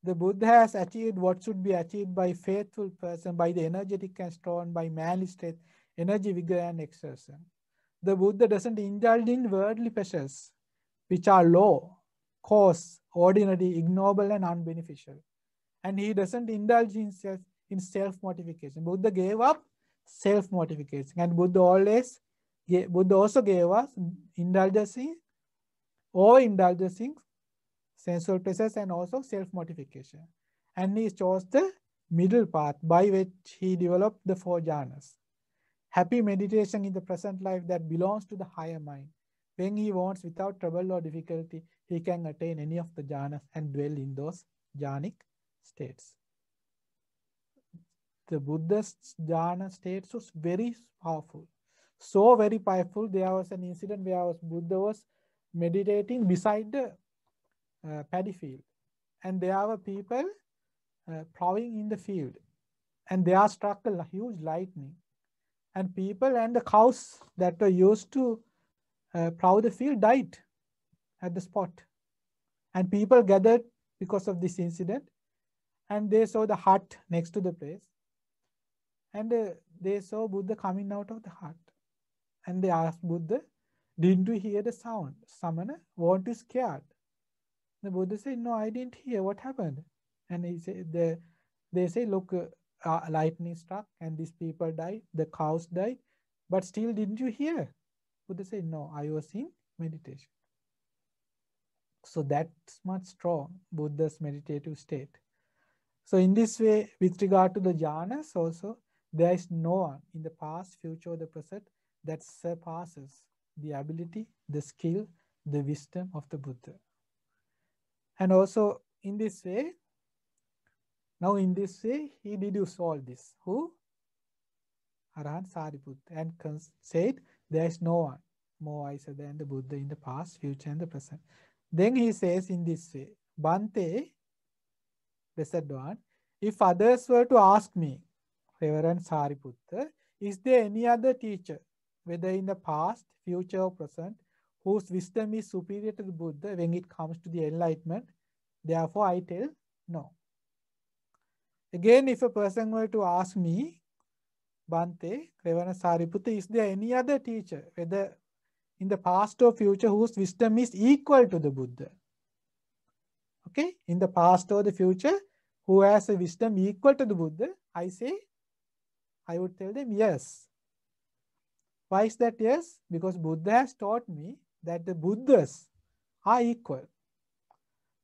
[SPEAKER 1] The Buddha has achieved what should be achieved by faithful person, by the energetic and strong, by manly strength, energy, vigor, and exertion. The Buddha doesn't indulge in worldly pleasures, which are low, coarse, ordinary, ignoble, and unbeneficial. And he doesn't indulge in self-mortification. Buddha gave up self-mortification. And Buddha also gave us indulging sensual pleasures and also self-mortification. And he chose the middle path by which he developed the 4 jhanas. Happy meditation in the present life that belongs to the higher mind. When he wants, without trouble or difficulty, he can attain any of the jhanas and dwell in those jhanic states. the Buddha's jhana states was very powerful. So very powerful. There was an incident where Buddha was meditating beside the paddy field. And there were people plowing in the field. And there struck a huge lightning. And people and the cows that were used to plow the field died at the spot. And people gathered because of this incident. And they saw the hut next to the place. And they saw Buddha coming out of the hut. And they asked Buddha, didn't you hear the sound? Samana, weren't you scared? The Buddha said, no, I didn't hear. What happened? And he said, they say, look, lightning struck and these people died, the cows died, but still didn't you hear? Buddha said, no, I was in meditation. So that's much strong, Buddha's meditative state. So in this way, with regard to the jhanas also, there is no one in the past, future, or the present that surpasses the ability, the skill, the wisdom of the Buddha. And also in this way, now in this way, he deduced all this. Who? Arahant Sariputta, and said there is no one more wiser than the Buddha in the past, future, and the present. Then he says in this way, Bhante, blessed one, if others were to ask me, Reverend Sariputta, is there any other teacher, whether in the past, future, or present, whose wisdom is superior to the Buddha when it comes to the enlightenment? Therefore, I tell no. Again, if a person were to ask me, Bhante, Reverend Sariputta, is there any other teacher, whether in the past or future, whose wisdom is equal to the Buddha? Okay, in the past or the future, who has a wisdom equal to the Buddha? I would tell them yes. Why is that yes? Because Buddha has taught me that the Buddhas are equal.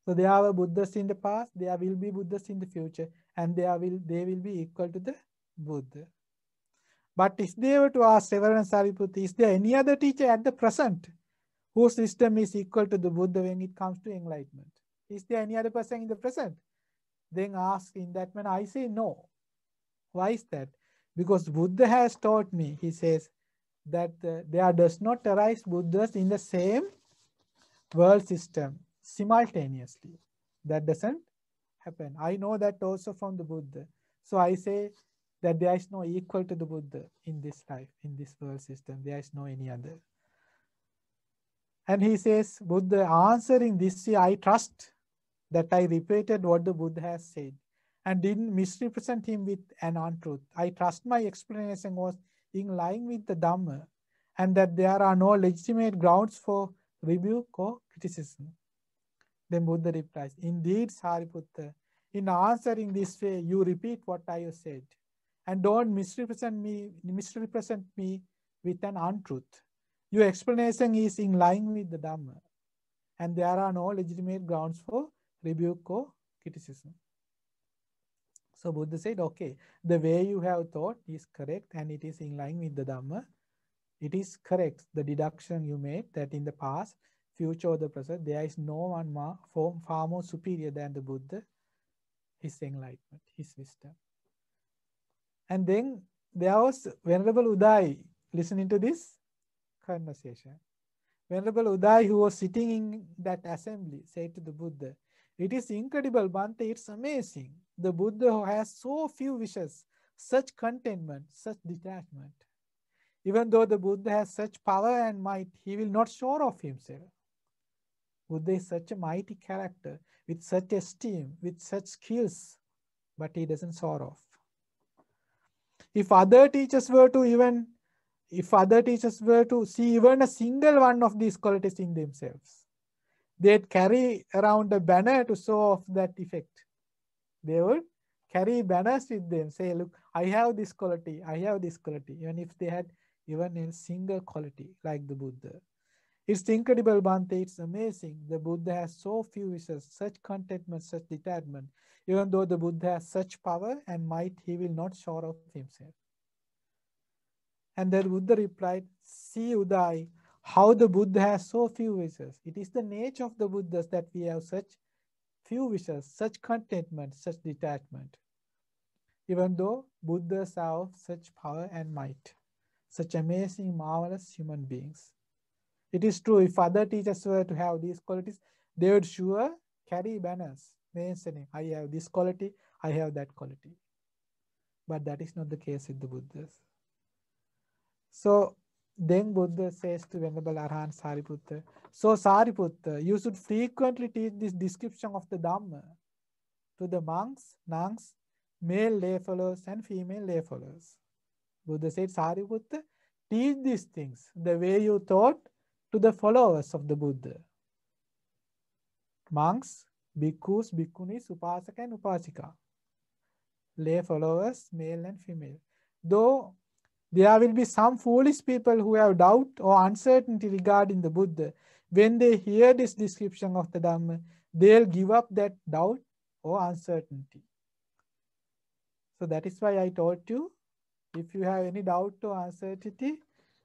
[SPEAKER 1] So there are Buddhas in the past, there will be Buddhas in the future, and they will be equal to the Buddha. But if they were to ask Reverend Sariputta, is there any other teacher at the present whose wisdom is equal to the Buddha when it comes to enlightenment? Is there any other person in the present? Then ask in that manner, I say no. Why is that? Because Buddha has taught me, he says, that there does not arise Buddhas in the same world system simultaneously. That doesn't happen. I know that also from the Buddha. So I say that there is no equal to the Buddha in this life, in this world system. There is no any other. And he says, Buddha answering this, I trust that I repeated what the Buddha has said and didn't misrepresent him with an untruth. I trust my explanation was in line with the Dhamma and that there are no legitimate grounds for rebuke or criticism. Then Buddha replies, indeed, Sariputta, in answering this way, you repeat what I have said and don't misrepresent me with an untruth. Your explanation is in line with the Dhamma and there are no legitimate grounds for rebuke or criticism. So Buddha said, okay, the way you have thought is correct and it is in line with the Dhamma. It is correct, the deduction you made that in the past, future, or the present, there is no one far more superior than the Buddha, his enlightenment, his wisdom. And then there was Venerable Udai listening to this conversation. Venerable Udai, who was sitting in that assembly, said to the Buddha, it is incredible, Bhante, it's amazing. The Buddha who has so few wishes, such contentment, such detachment. Even though the Buddha has such power and might, he will not show off himself. Buddha is such a mighty character, with such esteem, with such skills, but he doesn't show off. If other teachers were to see even a single one of these qualities in themselves, they'd carry around a banner to show off that effect. They would carry banners with them, say, look, I have this quality, I have this quality, even if they had even a single quality like the Buddha. It's incredible, Bhante, it's amazing. The Buddha has so few wishes, such contentment, such detachment. Even though the Buddha has such power and might, he will not show off himself. And the Buddha replied, see, Udai, how the Buddha has so few wishes. It is the nature of the Buddhas that we have such few wishes, such contentment, such detachment. even though Buddhas are of such power and might, such amazing, marvelous human beings. It is true, if other teachers were to have these qualities, they would sure carry banners mentioning, I have this quality, I have that quality. But that is not the case with the Buddhas. So then Buddha says to Venerable Arahant Sariputta, so Sariputta, you should frequently teach this description of the Dhamma to the monks, nuns, male lay followers and female lay followers. Buddha said, Sariputta, teach these things the way you taught to the followers of the Buddha. Monks, bhikkhus, bhikkhunis, upasaka and upasika. Lay followers, male and female. Though there will be some foolish people who have doubt or uncertainty regarding the Buddha, when they hear this description of the Dhamma, they'll give up that doubt or uncertainty. So that is why I told you, if you have any doubt or uncertainty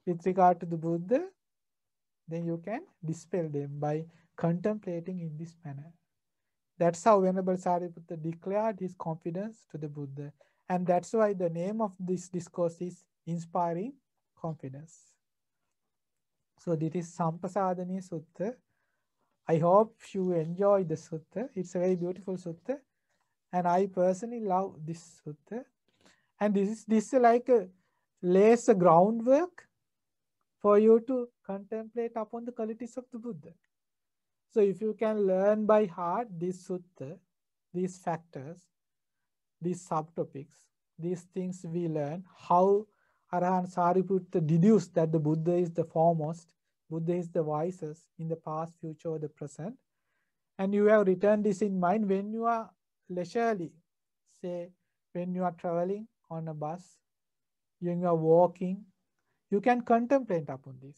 [SPEAKER 1] with regard to the Buddha, then you can dispel them by contemplating in this manner. That's how Venerable Sariputta declared his confidence to the Buddha. And that's why the name of this discourse is Inspiring Confidence. So this is Sampasadaniya Sutta. I hope you enjoy the sutta. It's a very beautiful sutta. And I personally love this sutta. And this is like a lays a groundwork for you to contemplate upon the qualities of the Buddha. So if you can learn by heart this sutta, these factors, these subtopics, these things we learn, how Arahant Sariputta deduced that the Buddha is the foremost, Buddha is the wisest in the past, future, or the present. And you have written this in mind when you are leisurely, say when you are traveling on a bus, when you are walking, you can contemplate upon this.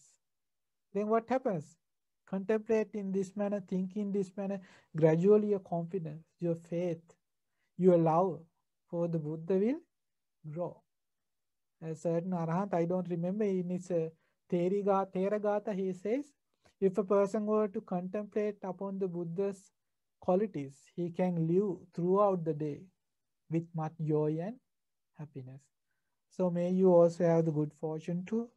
[SPEAKER 1] Then what happens? Contemplate in this manner, think in this manner, gradually your confidence, your faith, your love for the Buddha will grow. A certain Arahant, I don't remember, in his Theragatha, he says, if a person were to contemplate upon the Buddha's qualities, he can live throughout the day with much joy and happiness. So may you also have the good fortune to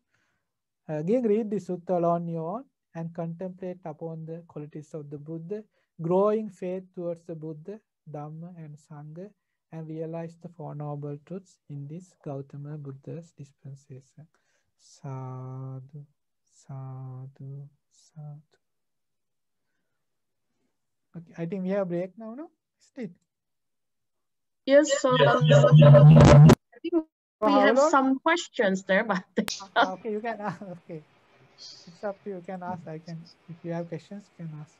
[SPEAKER 1] again read the sutta on your own and contemplate upon the qualities of the Buddha, growing faith towards the Buddha, Dhamma and Sangha, and realize the Four Noble Truths in this Gautama Buddha's dispensation. Sadhu, sadhu, sadhu. Okay, I think we have a break now, no? Is it?
[SPEAKER 3] Yes, so
[SPEAKER 2] Yes.
[SPEAKER 3] I think
[SPEAKER 1] For
[SPEAKER 3] we
[SPEAKER 1] how
[SPEAKER 3] have
[SPEAKER 1] long?
[SPEAKER 3] some questions there, but
[SPEAKER 1] Okay, you can ask. Okay, it's up to you. You can ask. I can. If you have questions, you can ask.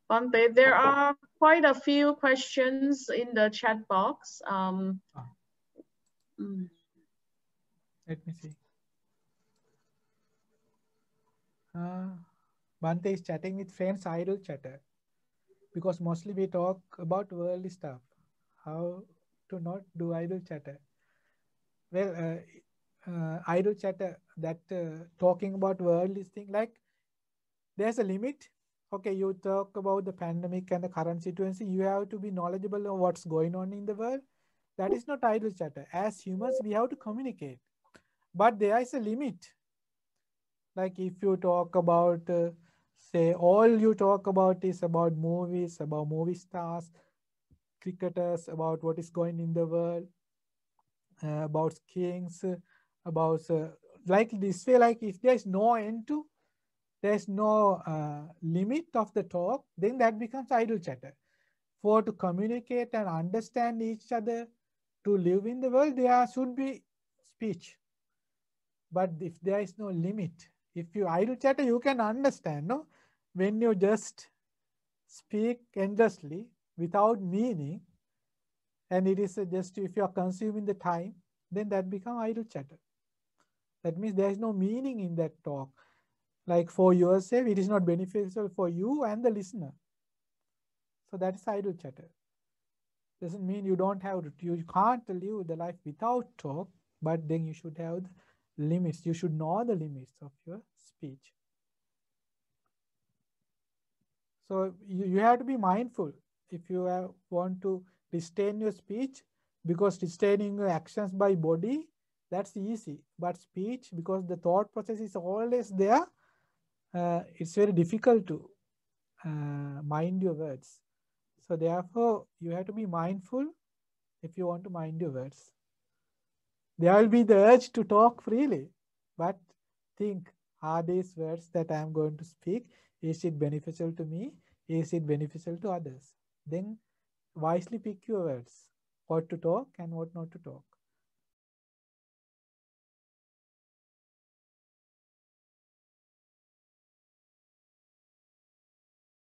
[SPEAKER 3] Bante, there are quite a few questions in the chat box.
[SPEAKER 1] Let me see. Bante is chatting with friends, idle chatter. Because mostly we talk about worldly stuff. How to not do idle chatter? Well, idle chatter, that talking about worldly thing, like there's a limit. Okay, you talk about the pandemic and the current situation. You have to be knowledgeable of what's going on in the world. That is not idle chatter. As humans, we have to communicate. But there is a limit. Like if you talk about, say, all you talk about is about movies, about movie stars, cricketers, about what is going in the world, about kings, about like this way, like if there's no end to, there's no limit of the talk, then that becomes idle chatter. For to communicate and understand each other, to live in the world, there should be speech. But if there is no limit, if you idle chatter, you can understand, no? When you just speak endlessly without meaning, and it is just if you are consuming the time, then that becomes idle chatter. That means there is no meaning in that talk. Like for yourself, it is not beneficial for you and the listener. So that is idle chatter. Doesn't mean you don't have to, you can't live the life without talk, but then you should have the limits. You should know the limits of your speech. So you have to be mindful if you want to restrain your speech, because restraining your actions by body, that's easy. But speech, because the thought process is always there, it's very difficult to mind your words. So therefore, you have to be mindful if you want to mind your words. There will be the urge to talk freely, but think, are these words that I am going to speak, is it beneficial to me? Is it beneficial to others? Then wisely pick your words, what to talk and what not to talk.